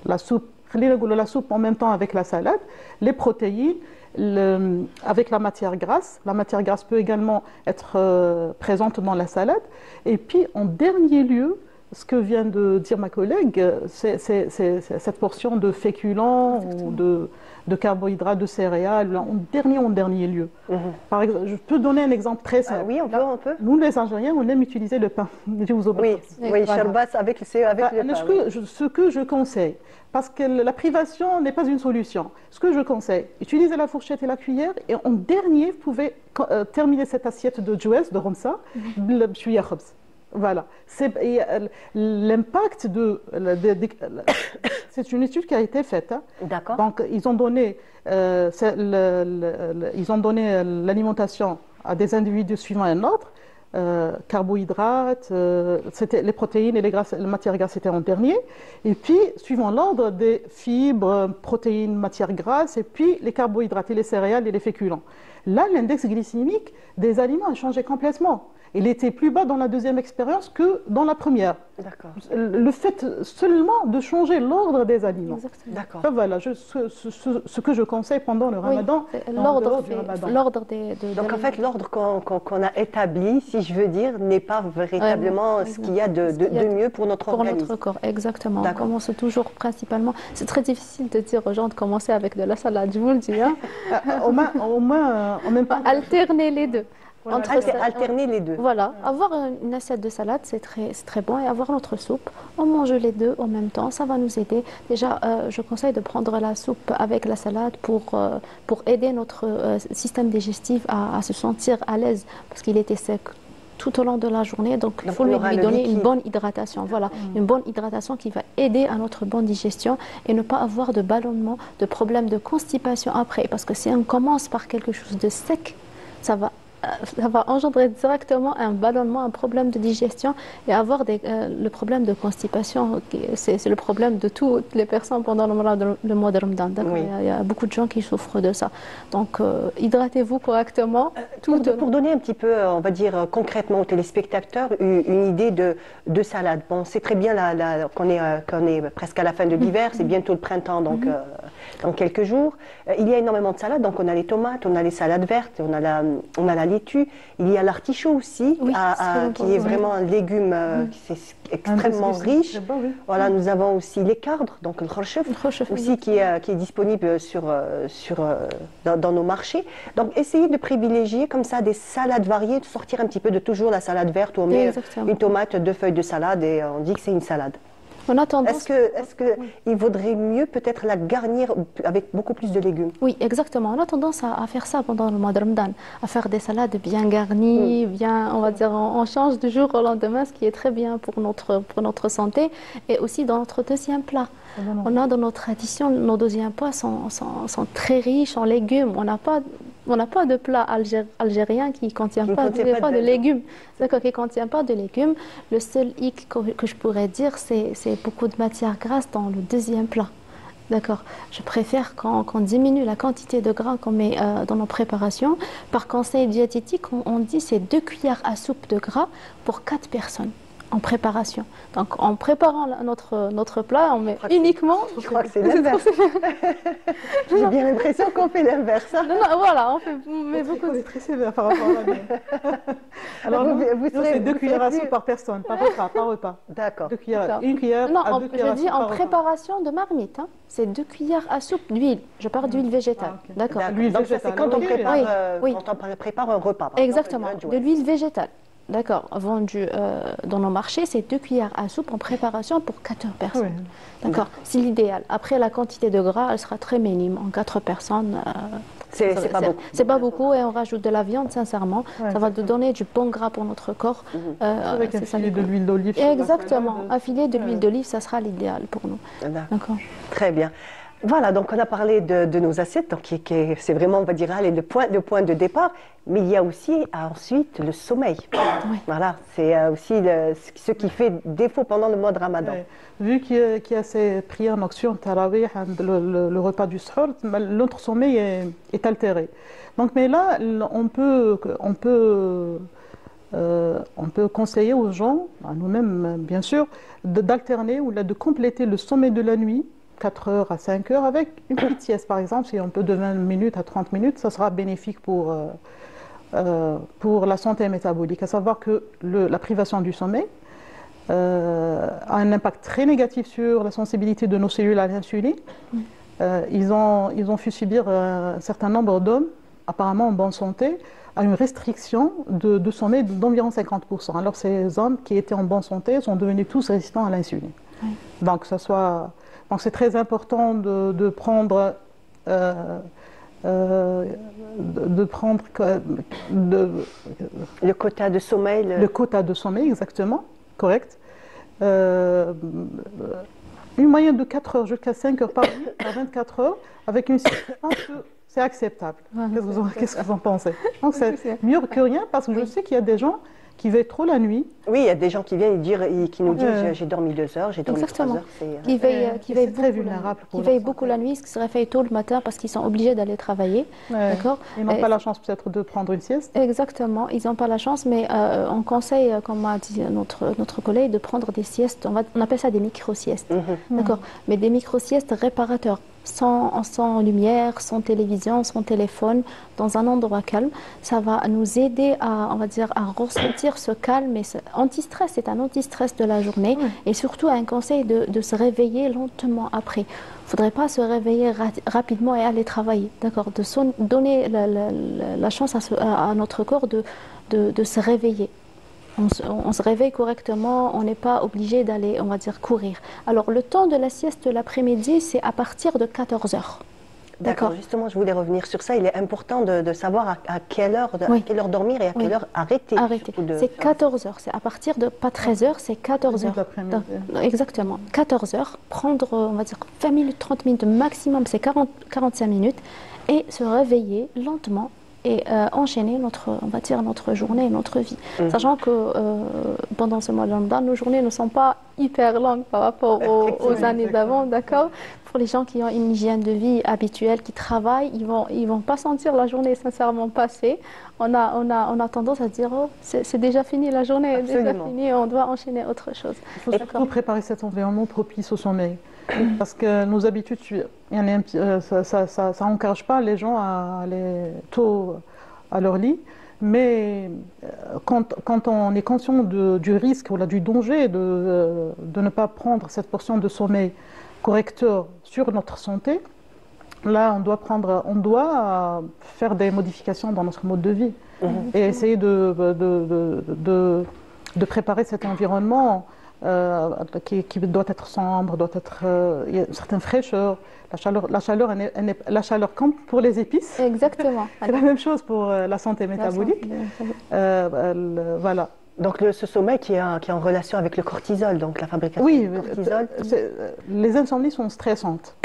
la soupe en même temps avec la salade, les protéines, avec la matière grasse. La matière grasse peut également être présente dans la salade. Et puis, en dernier lieu, ce que vient de dire ma collègue, c'est cette portion de féculents ou de carbohydrates, de céréales, en dernier lieu. Par exemple, je peux donner un exemple très simple. Oui, on peut. Nous, les Algériens, on aime utiliser le pain. Oui, sherbas avec le pain. Ce que je conseille, parce que la privation n'est pas une solution. Ce que je conseille, utilisez la fourchette et la cuillère, et en dernier, vous pouvez terminer cette assiette de jouez, de romsa, bchouya khobz. Voilà. L'impact c'est une étude qui a été faite. Hein. D'accord. Donc, ils ont donné l'alimentation à des individus suivant un ordre. Carbohydrates, les protéines et les matières grasses étaient en dernier. Et puis, suivant l'ordre, des fibres, protéines, matières grasses, et puis les carbohydrates et les céréales et les féculents. Là, l'index glycémique des aliments a changé complètement. Il était plus bas dans la deuxième expérience que dans la première. D'accord. Le fait seulement de changer l'ordre des aliments. D'accord. Voilà, ce que je conseille pendant le ramadan. L'ordre Donc en fait, l'ordre qu'on a établi, si je veux dire, n'est pas véritablement ce qu'il y a de mieux pour notre organisme. Pour notre corps, exactement. On commence toujours principalement. C'est très difficile de dire aux gens de commencer avec de la salade, je vous le dis. Hein. Au moins, en même temps. Alterner les deux. Alterner les deux. Voilà, avoir une assiette de salade, c'est très bon. Et avoir notre soupe, on mange les deux en même temps, ça va nous aider. Déjà, je conseille de prendre la soupe avec la salade pour aider notre système digestif à se sentir à l'aise, parce qu'il était sec tout au long de la journée. Donc il faut lui donner une bonne hydratation. Voilà, une bonne hydratation qui va aider à notre bonne digestion et ne pas avoir de ballonnement, de problèmes de constipation après. Parce que si on commence par quelque chose de sec, ça va engendrer directement un ballonnement, un problème de digestion et avoir le problème de constipation. C'est le problème de toutes les personnes pendant le mois de Ramadan. Oui. Il y a beaucoup de gens qui souffrent de ça. Donc, hydratez-vous correctement. Pour donner un petit peu, on va dire concrètement aux téléspectateurs, une idée de salade. Bon, c'est très bien qu'on est presque à la fin de l'hiver, c'est bientôt le printemps, donc dans quelques jours. Il y a énormément de salades, donc on a les tomates, on a les salades vertes, on a la la laitue, il y a l'artichaut aussi, Oui, qui est vraiment un légume c'est extrêmement riche. Bon, oui. Voilà, nous avons aussi l'écardre, donc le khorchef, aussi qui est disponible dans nos marchés. Donc, essayez de privilégier comme ça des salades variées, de sortir un petit peu de toujours la salade verte où on met une tomate, 2 feuilles de salade et on dit que c'est une salade. On a tendance... Est-ce qu'il vaudrait mieux peut-être la garnir avec beaucoup plus de légumes? Oui, exactement. On a tendance à faire ça pendant le mois de Ramadan, à faire des salades bien garnies, bien, on va dire, on change du jour au lendemain, ce qui est très bien pour notre santé et aussi dans notre deuxième plat. On a dans nos traditions, nos deuxièmes plats sont très riches en légumes. On n'a pas de plat algérien qui ne contient pas de légumes. D'accord, qui ne contient pas de légumes. Le seul hic que je pourrais dire, c'est beaucoup de matière grasse dans le deuxième plat. D'accord. Je préfère qu'on diminue la quantité de gras qu'on met dans nos préparations. Par conseil diététique, on dit c'est 2 cuillères à soupe de gras pour 4 personnes. En préparation. Donc, en préparant notre plat, on met uniquement... Je crois que c'est l'inverse. J'ai bien l'impression qu'on fait l'inverse. Non, voilà, on met beaucoup de... très sévère par rapport à la mienne. Alors, nous, c'est 2 cuillères à soupe par personne, par repas. D'accord. 2 cuillères, une cuillère à 2 cuillères à soupe. Je dis en préparation de marmite. Hein. C'est 2 cuillères à soupe d'huile. Je parle d'huile végétale. Ah, okay. D'accord. Donc, ça, c'est quand on prépare un repas. Exactement, de l'huile végétale. D'accord, vendu dans nos marchés, c'est 2 cuillères à soupe en préparation pour 4 personnes. Oui. D'accord, c'est l'idéal. Après, la quantité de gras, elle sera très minime. En 4 personnes, c'est pas beaucoup. C'est pas beaucoup et on rajoute de la viande, sincèrement. Ça va donner du bon gras pour notre corps. Avec un filet de l'huile d'olive. Exactement, un filet de l'huile d'olive, ça sera l'idéal pour nous. D'accord. Très bien. Voilà, donc on a parlé de nos assiettes, donc c'est vraiment, on va dire, le point de départ, mais il y a aussi ensuite le sommeil. Oui. Voilà, c'est aussi ce qui fait défaut pendant le mois de Ramadan. Oui. Vu qu'il y a ces prières nocturnes, tarawih, le repas du suhour, notre sommeil est altéré. Donc, mais là, on peut conseiller aux gens, à nous-mêmes bien sûr, d'alterner ou de compléter le sommeil de la nuit 4 heures à 5 heures avec une petite sieste par exemple, si on peut de 20 minutes à 30 minutes, ça sera bénéfique pour la santé métabolique. À savoir que la privation du sommeil a un impact très négatif sur la sensibilité de nos cellules à l'insuline. Ils ont fait subir un certain nombre d'hommes, apparemment en bonne santé, à une restriction de sommeil d'environ 50%. Alors ces hommes qui étaient en bonne santé sont devenus tous résistants à l'insuline. Donc c'est très important de prendre le quota de sommeil. Le quota de sommeil, exactement, correct. Une moyenne de 4 heures jusqu'à 5 heures par nuit, par 24 heures, avec une sieste, c'est acceptable. Qu'est-ce que vous en pensez? Donc c'est mieux que rien parce que je sais qu'il y a des gens qui veillent trop la nuit. Oui, il y a des gens qui viennent qui nous disent j'ai dormi 2 heures, j'ai dormi 3 heures. Qui veillent beaucoup la nuit, qui se réveillent tôt le matin parce qu'ils sont obligés d'aller travailler. D'accord. Ils n'ont pas la chance peut-être de prendre une sieste. Exactement, ils n'ont pas la chance, mais on conseille, comme a dit notre collègue, de prendre des siestes, on appelle ça des micro-siestes. D'accord. Mais des micro-siestes réparateurs. Sans lumière, sans télévision, sans téléphone, dans un endroit calme. Ça va nous aider à ressentir ce calme et anti-stress. C'est un anti-stress de la journée. Et surtout, un conseil de se réveiller lentement après. Il ne faudrait pas se réveiller rapidement et aller travailler. D'accord. De donner la chance à notre corps de se réveiller. On se réveille correctement, on n'est pas obligé d'aller, on va dire, courir. Alors, le temps de la sieste de l'après-midi, c'est à partir de 14 heures. D'accord, justement, je voulais revenir sur ça. Il est important de savoir à quelle heure dormir et à quelle heure arrêter. C'est 14 heures, c'est à partir de, pas 13 heures, c'est 14 heures. Exactement, 14 heures, prendre, on va dire, 20 minutes, 30 minutes maximum, c'est 45 minutes, et se réveiller lentement et enchaîner notre journée et notre vie. Sachant que pendant ce mois de Ramadan, nos journées ne sont pas hyper longues par rapport aux années d'avant, d'accord? Pour les gens qui ont une hygiène de vie habituelle, qui travaillent, ils vont pas sentir la journée sincèrement passer. On a tendance à se dire, oh, c'est déjà fini la journée, c'est déjà fini, on doit enchaîner autre chose. Il faut surtout préparer cet environnement propice au sommeil. Parce que nos habitudes, ça n'encourage pas les gens à aller tôt à leur lit. Mais quand on est conscient du risque ou là, du danger de ne pas prendre cette portion de sommeil correcteur sur notre santé, là, on doit faire des modifications dans notre mode de vie et essayer de préparer cet environnement qui doit être sombre, doit être il y a une certaine fraîcheur. La chaleur comme pour les épices. Exactement. C'est la même chose pour la santé métabolique. Voilà. Donc ce sommeil qui est en relation avec le cortisol, donc la fabrication oui, du cortisol. Les insomnies sont stressantes.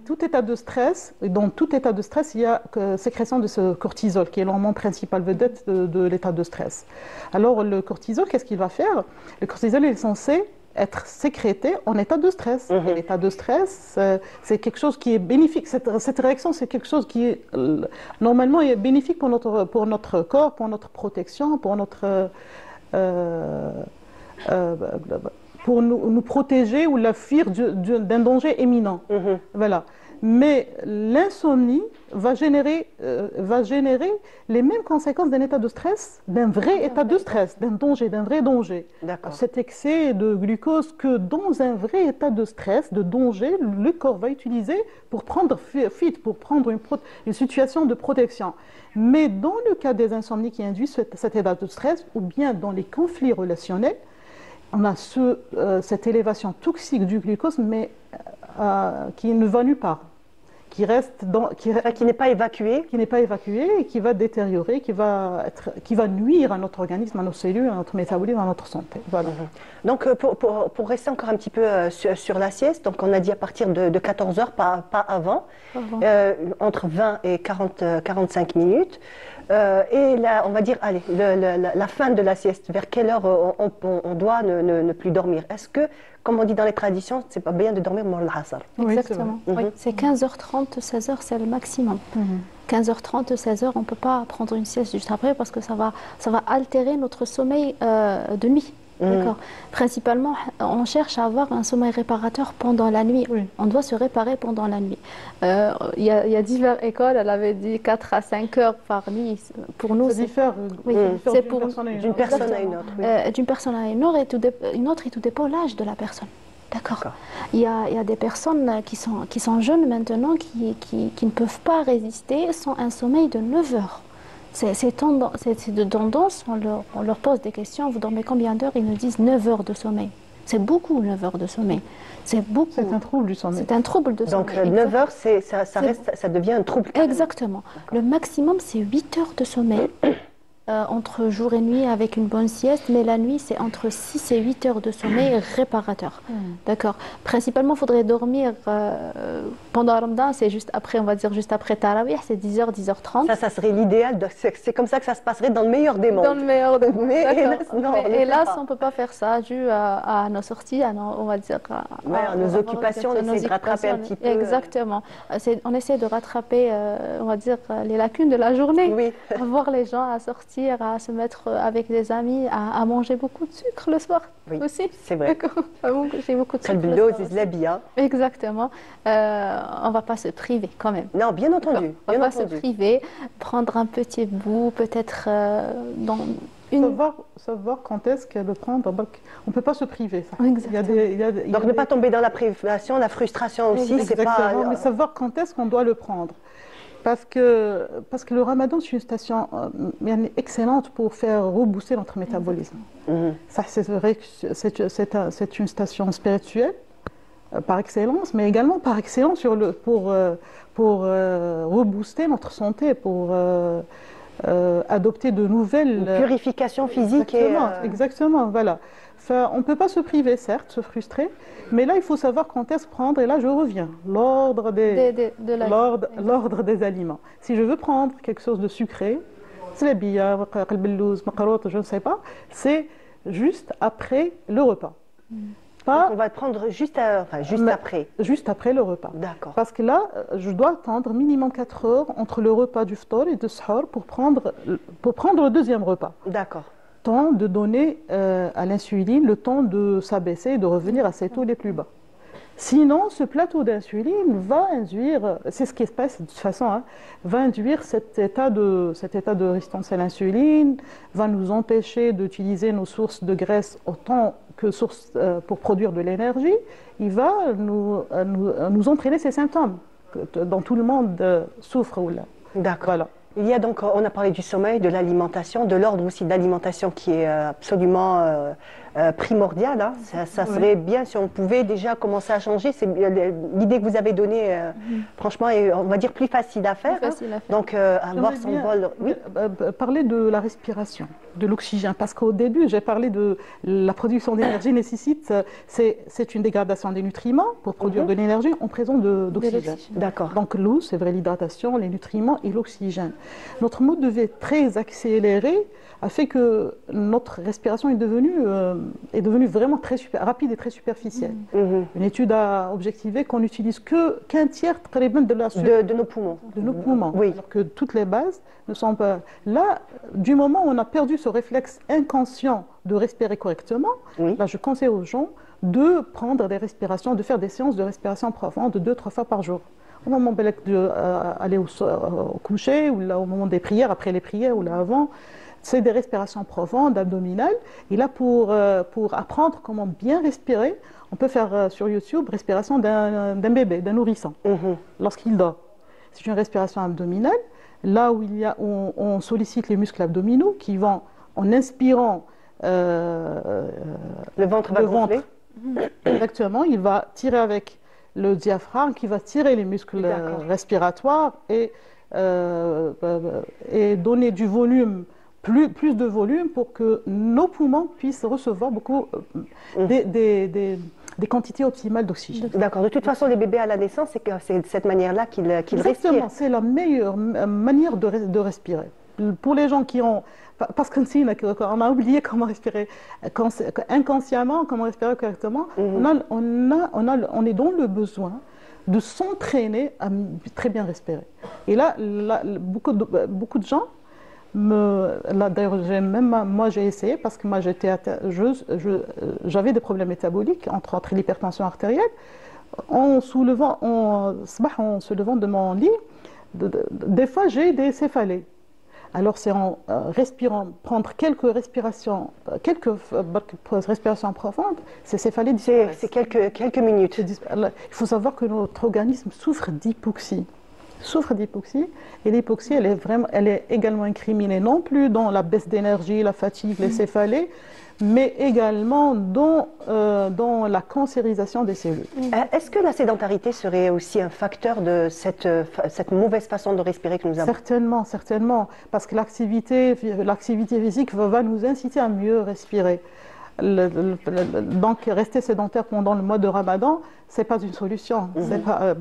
Tout état de stress, dans tout état de stress, il y a sécrétion de ce cortisol qui est l'hormone principal vedette de l'état de stress. Alors le cortisol, qu'est-ce qu'il va faire? Le cortisol est censé être sécrété en état de stress. Et l'état de stress, c'est quelque chose qui est bénéfique. Cette réaction, c'est quelque chose qui est normalement est bénéfique pour notre corps, pour notre protection, pour pour nous protéger ou la fuir d'un danger imminent. Voilà. Mais l'insomnie va générer les mêmes conséquences d'un état de stress, d'un vrai état de stress, d'un vrai danger. Cet excès de glucose que dans un vrai état de stress, de danger, le corps va utiliser pour prendre fuite, pour prendre une situation de protection. Mais dans le cas des insomnies qui induisent cet état de stress, ou bien dans les conflits relationnels, on a cette élévation toxique du glucose, mais qui ne va nulle part. Qui n'est pas évacué. Qui n'est pas évacué et qui va détériorer, qui va nuire à notre organisme, à nos cellules, à notre métabolisme, à notre santé. Voilà. Donc pour rester encore un petit peu sur la sieste, donc on a dit à partir de 14 heures, pas avant, entre 20 et 45 minutes. Et là, on va dire, allez, la fin de la sieste, vers quelle heure on doit ne plus dormir? Est-ce que, comme on dit dans les traditions, c'est pas bien de dormir au l'asr? Exactement. Oui, c'est 15h30, 16h, c'est le maximum. 15h30, 16h, on ne peut pas prendre une sieste juste après parce que ça va altérer notre sommeil de nuit. D'accord. Principalement, on cherche à avoir un sommeil réparateur pendant la nuit. On doit se réparer pendant la nuit. Il y a diverses écoles, elle avait dit 4 à 5 heures par nuit. Pour nous, ça diffère. C'est d'une personne à une autre. D'une personne à une autre, et tout dépend de l'âge de la personne. D'accord. Il y a des personnes qui sont jeunes maintenant qui ne peuvent pas résister sans un sommeil de 9 heures. C'est de tendance, on leur pose des questions, vous dormez combien d'heures? Ils nous disent 9 heures de sommeil. C'est beaucoup 9 heures de sommeil. C'est beaucoup. C'est un trouble du sommeil. C'est un trouble de sommeil. Donc 9 heures, ça devient un trouble. Exactement. Le maximum, c'est 8 heures de sommeil. Entre jour et nuit avec une bonne sieste, mais la nuit c'est entre 6 et 8 heures de sommeil réparateur. D'accord. Principalement, il faudrait dormir pendant Ramadan, c'est juste après, on va dire juste après Tarawih, c'est 10h, 10h30. Ça serait l'idéal, c'est comme ça que ça se passerait dans le meilleur des mondes. Dans le meilleur des mondes. Mais hélas, on ne peut pas faire ça dû à nos sorties, on va dire. À nos occupations, on essaie de rattraper un petit peu. Exactement. On essaie de rattraper, on va dire, les lacunes de la journée. Oui. Voir les gens à sortir, à se mettre avec des amis, à manger beaucoup de sucre le soir aussi. C'est vrai. J'ai beaucoup de sucre le soir aussi. Exactement. On ne va pas se priver quand même. Non, bien entendu. On ne va pas se priver, prendre un petit bout, peut-être dans une... Savoir quand est-ce qu'elle le prendre. On ne peut pas se priver. Ça. Exactement. Donc ne pas tomber dans la privation, la frustration aussi. Exactement, mais savoir quand est-ce qu'on doit le prendre. Parce que le ramadan, c'est une station excellente pour faire rebooster notre métabolisme. Ça, c'est vrai que c'est une station spirituelle par excellence, mais également par excellence pour rebooster notre santé, pour adopter de nouvelles... Une purification physique. Exactement, voilà. On ne peut pas se priver, certes, se frustrer, mais là, il faut savoir quand est-ce prendre, et là, je reviens, l'ordre des aliments. Si je veux prendre quelque chose de sucré, c'est je ne sais pas, c'est juste après le repas. Donc on va le prendre juste après. Juste après le repas. D'accord. Parce que là, je dois attendre minimum 4 heures entre le repas du ftor et du sahur pour prendre le deuxième repas. D'accord. Temps de donner à l'insuline le temps de s'abaisser et de revenir à ses taux les plus bas. Sinon, ce plateau d'insuline va induire, c'est ce qui se passe de toute façon, hein, va induire cet état de résistance à l'insuline, va nous empêcher d'utiliser nos sources de graisse autant que sources pour produire de l'énergie. Il va nous entraîner ces symptômes dont tout le monde souffre. D'accord. Voilà. Il y a donc, on a parlé du sommeil, de l'alimentation, de l'ordre aussi de l'alimentation qui est absolument primordial. Hein. Ça serait bien si on pouvait déjà commencer à changer. C'est l'idée que vous avez donnée, franchement, est, on va dire, plus facile à faire. Facile à faire. Donc, avoir son bol. Oui. Parler de la respiration, de l'oxygène, parce qu'au début, j'ai parlé de la production d'énergie nécessite, c'est une dégradation des nutriments pour produire de l'énergie en présence d'oxygène. D'accord. Donc l'eau, c'est vrai, l'hydratation, les nutriments et l'oxygène. Notre mode de vie très accéléré a fait que notre respiration est devenue vraiment très rapide et très superficielle. Une étude a objectivé qu'on n'utilise qu'un tiers très bien de nos poumons. De nos poumons. Oui. Alors que toutes les bases ne sont pas là. Du moment où on a perdu ce réflexe inconscient de respirer correctement, là, je conseille aux gens de prendre des respirations, de faire des séances de respiration profonde 2-3 fois par jour. Au moment d'aller au coucher, ou là, au moment des prières, après les prières, ou là avant, c'est des respirations profondes, abdominales. Et là, pour apprendre comment bien respirer, on peut faire sur YouTube respiration d'un bébé, d'un nourrisson, lorsqu'il dort. C'est une respiration abdominale, là où on sollicite les muscles abdominaux qui vont, en inspirant, le ventre va gonfler. Exactement, il va tirer avec le diaphragme qui va tirer les muscles respiratoires et donner du volume, plus de volume pour que nos poumons puissent recevoir beaucoup des quantités optimales d'oxygène. D'accord. De toute façon, les bébés à la naissance, c'est de cette manière-là qu'ils respirent. Exactement, c'est la meilleure manière de respirer. Pour les gens qui ont... Parce qu'on a oublié comment respirer inconsciemment, comment respirer correctement, on est dans le besoin de s'entraîner à très bien respirer. Et là beaucoup de gens, d'ailleurs moi j'ai essayé parce que moi j'avais des problèmes métaboliques, entre autres l'hypertension artérielle. En se levant de mon lit, des fois j'ai des céphalées. Alors c'est en respirant, prendre quelques respirations profondes, ces céphalées disparaissent. C'est quelques minutes. Il faut savoir que notre organisme souffre d'hypoxie. Et l'hypoxie, elle est également incriminée non plus dans la baisse d'énergie, la fatigue, les céphalées, mais également dans la cancérisation des cellules. Est-ce que la sédentarité serait aussi un facteur de cette mauvaise façon de respirer que nous avons? Certainement, parce que l'activité physique va nous inciter à mieux respirer. Donc rester sédentaire pendant le mois de Ramadan, c'est pas une solution.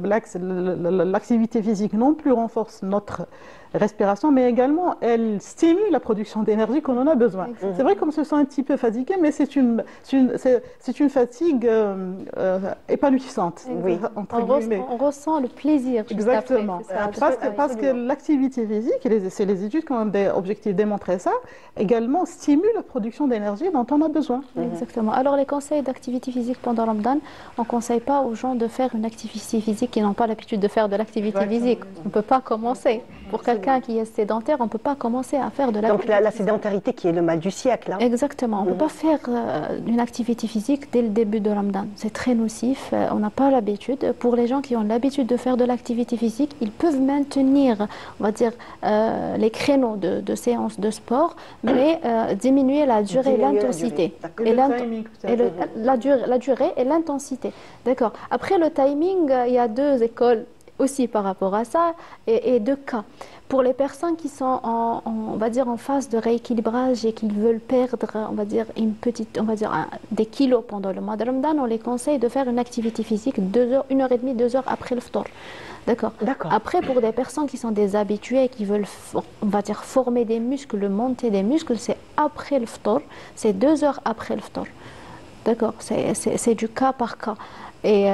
L'activité physique non plus renforce notre respiration, mais également elle stimule la production d'énergie qu'on en a besoin. C'est vrai qu'on se sent un petit peu fatigué, mais c'est une fatigue épanouissante. On ressent le plaisir. Exactement. Parce que l'activité physique, c'est les études qui ont des objectifs démontré ça, également stimule la production d'énergie dont on a besoin. Exactement. Alors les conseils d'activité physique pendant Ramadan, on ne conseille pas aux gens de faire une activité physique qui n'ont pas l'habitude de faire de l'activité physique. On ne peut pas commencer. Pour quelqu'un qui est sédentaire, on ne peut pas commencer à faire de l'activité. Donc la sédentarité qui est le mal du siècle. Hein. Exactement. On ne peut pas faire une activité physique dès le début de Ramadan. C'est très nocif. On n'a pas l'habitude. Pour les gens qui ont l'habitude de faire de l'activité physique, ils peuvent maintenir, on va dire, les créneaux de séances de sport, mais diminuer la durée et l'intensité. La durée et l'intensité. D'accord. Après le timing, il y a deux écoles aussi par rapport à ça et deux cas. Pour les personnes qui sont on va dire en phase de rééquilibrage et qui veulent perdre, on va dire des kilos pendant le mois de Ramadan, on les conseille de faire une activité physique 1h30, 2 heures après le fطور. D'accord. Après, pour des personnes qui sont des habitués, qui veulent, on va dire, former des muscles, monter des muscles, c'est après le fطور, c'est 2 heures après le fطور. D'accord. C'est du cas par cas. Et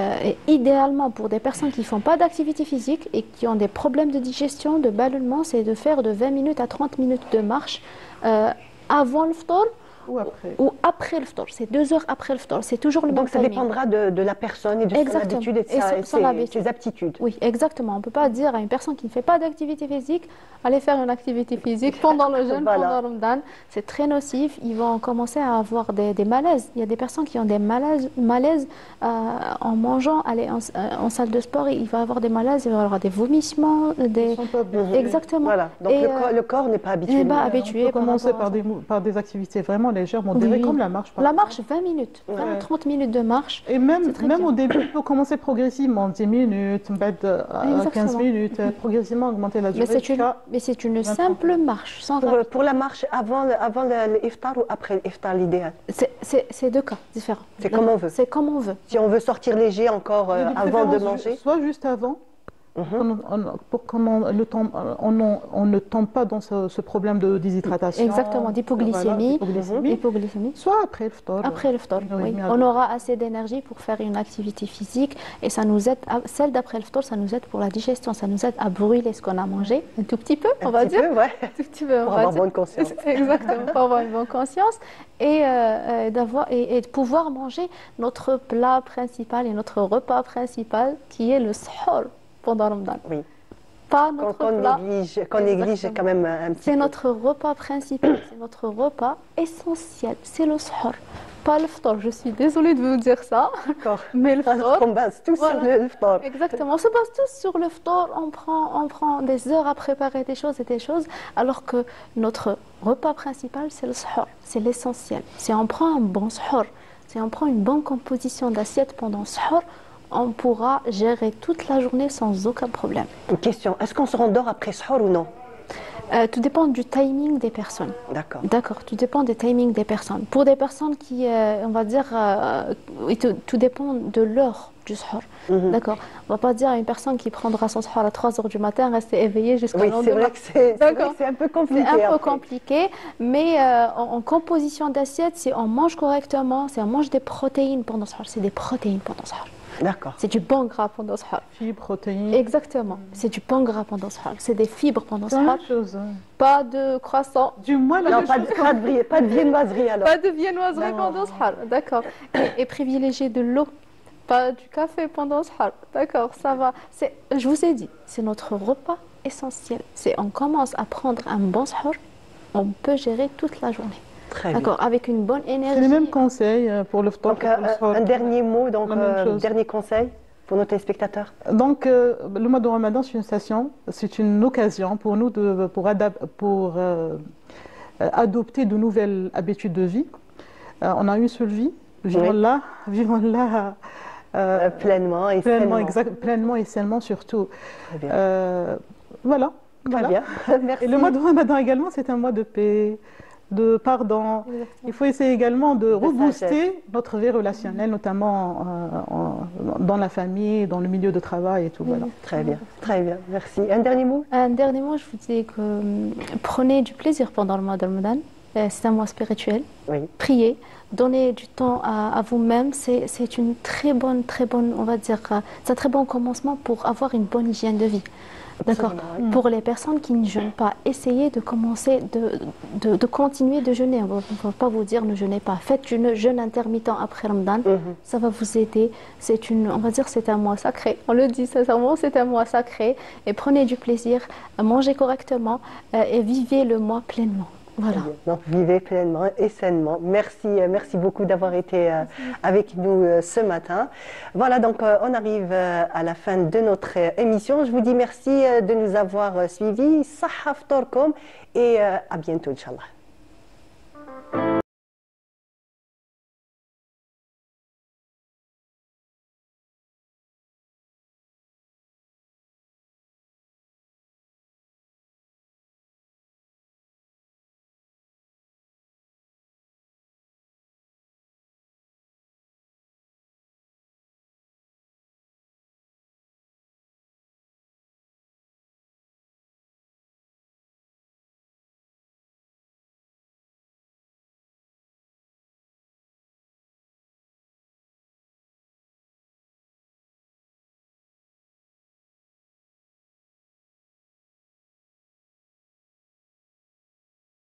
idéalement, pour des personnes qui ne font pas d'activité physique et qui ont des problèmes de digestion, de ballonnement, c'est de faire de 20 minutes à 30 minutes de marche avant le fطور Ou après le ftour. C'est 2 heures après le ftour. C'est toujours le même Donc ça timing. dépendra de la personne et de son habitude et de ses aptitudes. Oui, exactement. On ne peut pas dire à une personne qui ne fait pas d'activité physique, allez faire une activité physique pendant le jeûne, Voilà. pendant le Ramadan. C'est très nocif. Ils vont commencer à avoir des malaises. Il y a des personnes qui ont des malaises en mangeant, aller en salle de sport. Il va avoir des malaises, il va avoir des vomissements. ils sont pas habitués. Exactement. Voilà. Donc Et, le corps n'est pas habitué. n'est pas On habitué peut par commencer rapport à par des activités vraiment légères, on Oui, dirait oui. comme la marche. par La exemple. marche, 20 minutes, Ouais. 20-30 minutes de marche. Et même, C'est très même bien. au début, il faut commencer progressivement, 10 minutes, à 15 minutes, progressivement augmenter la durée. Mais c'est une 20-30 simple marche, sans Pour la marche avant l'iftar ou après l'iftar, l'idéal? C'est 2 cas différents. C'est comme on veut. C'est comme on veut. Si on veut sortir léger encore Et de avant de préférence, manger. Soit juste avant, pour qu'on on ne tombe pas dans ce problème de déshydratation. Exactement, d'hypoglycémie. D'hypoglycémie. Hypoglycémie. Soit après le ftour. Après le ftour, Une heure et oui. demie à On deux. aura assez d'énergie pour faire une activité physique et ça nous aide, celle d'après le ftour, ça nous aide pour la digestion, ça nous aide à brûler ce qu'on a mangé, un tout petit peu, on va Un petit dire. peu, ouais. Un tout petit peu, on Pour va avoir dire. bonne conscience. Exactement, pour avoir une bonne conscience et de pouvoir manger notre plat principal et notre repas principal qui est le sahur pendant Ramadan. Oui. Pas notre Qu'on plat. néglige quand même un petit C'est peu. notre repas principal, c'est notre repas essentiel, c'est le sahur. Pas le ftour, je suis désolée de vous dire ça, D'accord. mais le ftour. On base tout sur Voilà. le ftour. Exactement, on se base tous sur le ftour, on prend des heures à préparer des choses et des choses, alors que notre repas principal, c'est le sahur, c'est l'essentiel. Si on prend un bon sahur, si on prend une bonne composition d'assiette pendant le sahur, on pourra gérer toute la journée sans aucun problème. Une question, est-ce qu'on se rendort après sahur ou non? Tout dépend du timing des personnes. D'accord. D'accord, tout dépend des timings des personnes. Pour des personnes qui, on va dire, tout dépend de l'heure du sahur. D'accord. On va pas dire à une personne qui prendra son sahur à 3 heures du matin, rester éveillée jusqu'à Oui, le c'est lendemain. vrai que c'est D'accord. un peu compliqué. C'est un peu après. compliqué, mais en composition d'assiette, si on mange correctement, si on mange des protéines pendant le sahur, c'est des protéines pendant le sahur. D'accord. C'est du bon gras pendant le sahur. Fibres, protéines. Exactement. C'est du bon gras pendant le sahur. C'est des fibres pendant le C'est la sahur. même chose. Pas de croissant. Du moins, la Non, même chose. pas de viennoiserie alors. Pas de viennoiserie Non. pendant le sahur, d'accord. Et privilégier de l'eau, pas du café pendant le sahur, d'accord, ça va. Je vous ai dit, c'est notre repas essentiel. On commence à prendre un bon sahur, on peut gérer toute la journée. Très bien. D'accord, avec une bonne énergie. C'est les mêmes conseils pour le ftour. Donc un dernier mot, donc La même chose. dernier conseil pour nos téléspectateurs. Donc, le mois de Ramadan, c'est une occasion pour nous pour adopter de nouvelles habitudes de vie. On a une seule vie, vivons-la Pleinement et sainement. pleinement et sainement surtout. Très bien. Voilà. Très voilà. bien. Merci. Et le mois de Ramadan également, c'est un mois de paix, de pardon. Il faut essayer également de rebooster sagesse. notre vie relationnelle, notamment dans la famille, dans le milieu de travail et tout. Voilà. Très bien. Très bien. Merci. Un dernier mot? Un dernier mot, je vous dis que prenez du plaisir pendant le mois de Ramadan. C'est un mois spirituel. Oui. Priez, donnez du temps à vous-même. C'est une très bonne, on va dire, c'est un très bon commencement pour avoir une bonne hygiène de vie. D'accord. Absolument, oui. Pour les personnes qui ne jeûnent pas, essayez de commencer, de continuer de jeûner. On ne va pas vous dire ne jeûnez pas. Faites une jeûne intermittent après Ramadan. Ça va vous aider. On va dire, c'est un mois sacré. On le dit sincèrement, c'est un mois sacré. Et prenez du plaisir, mangez correctement et vivez le mois pleinement. Voilà. Donc, vivez pleinement et sainement. Merci, merci beaucoup d'avoir été avec nous ce matin. Voilà, donc on arrive à la fin de notre émission. Je vous dis merci de nous avoir suivis. Sahha ftorkom et à bientôt, Inch'Allah.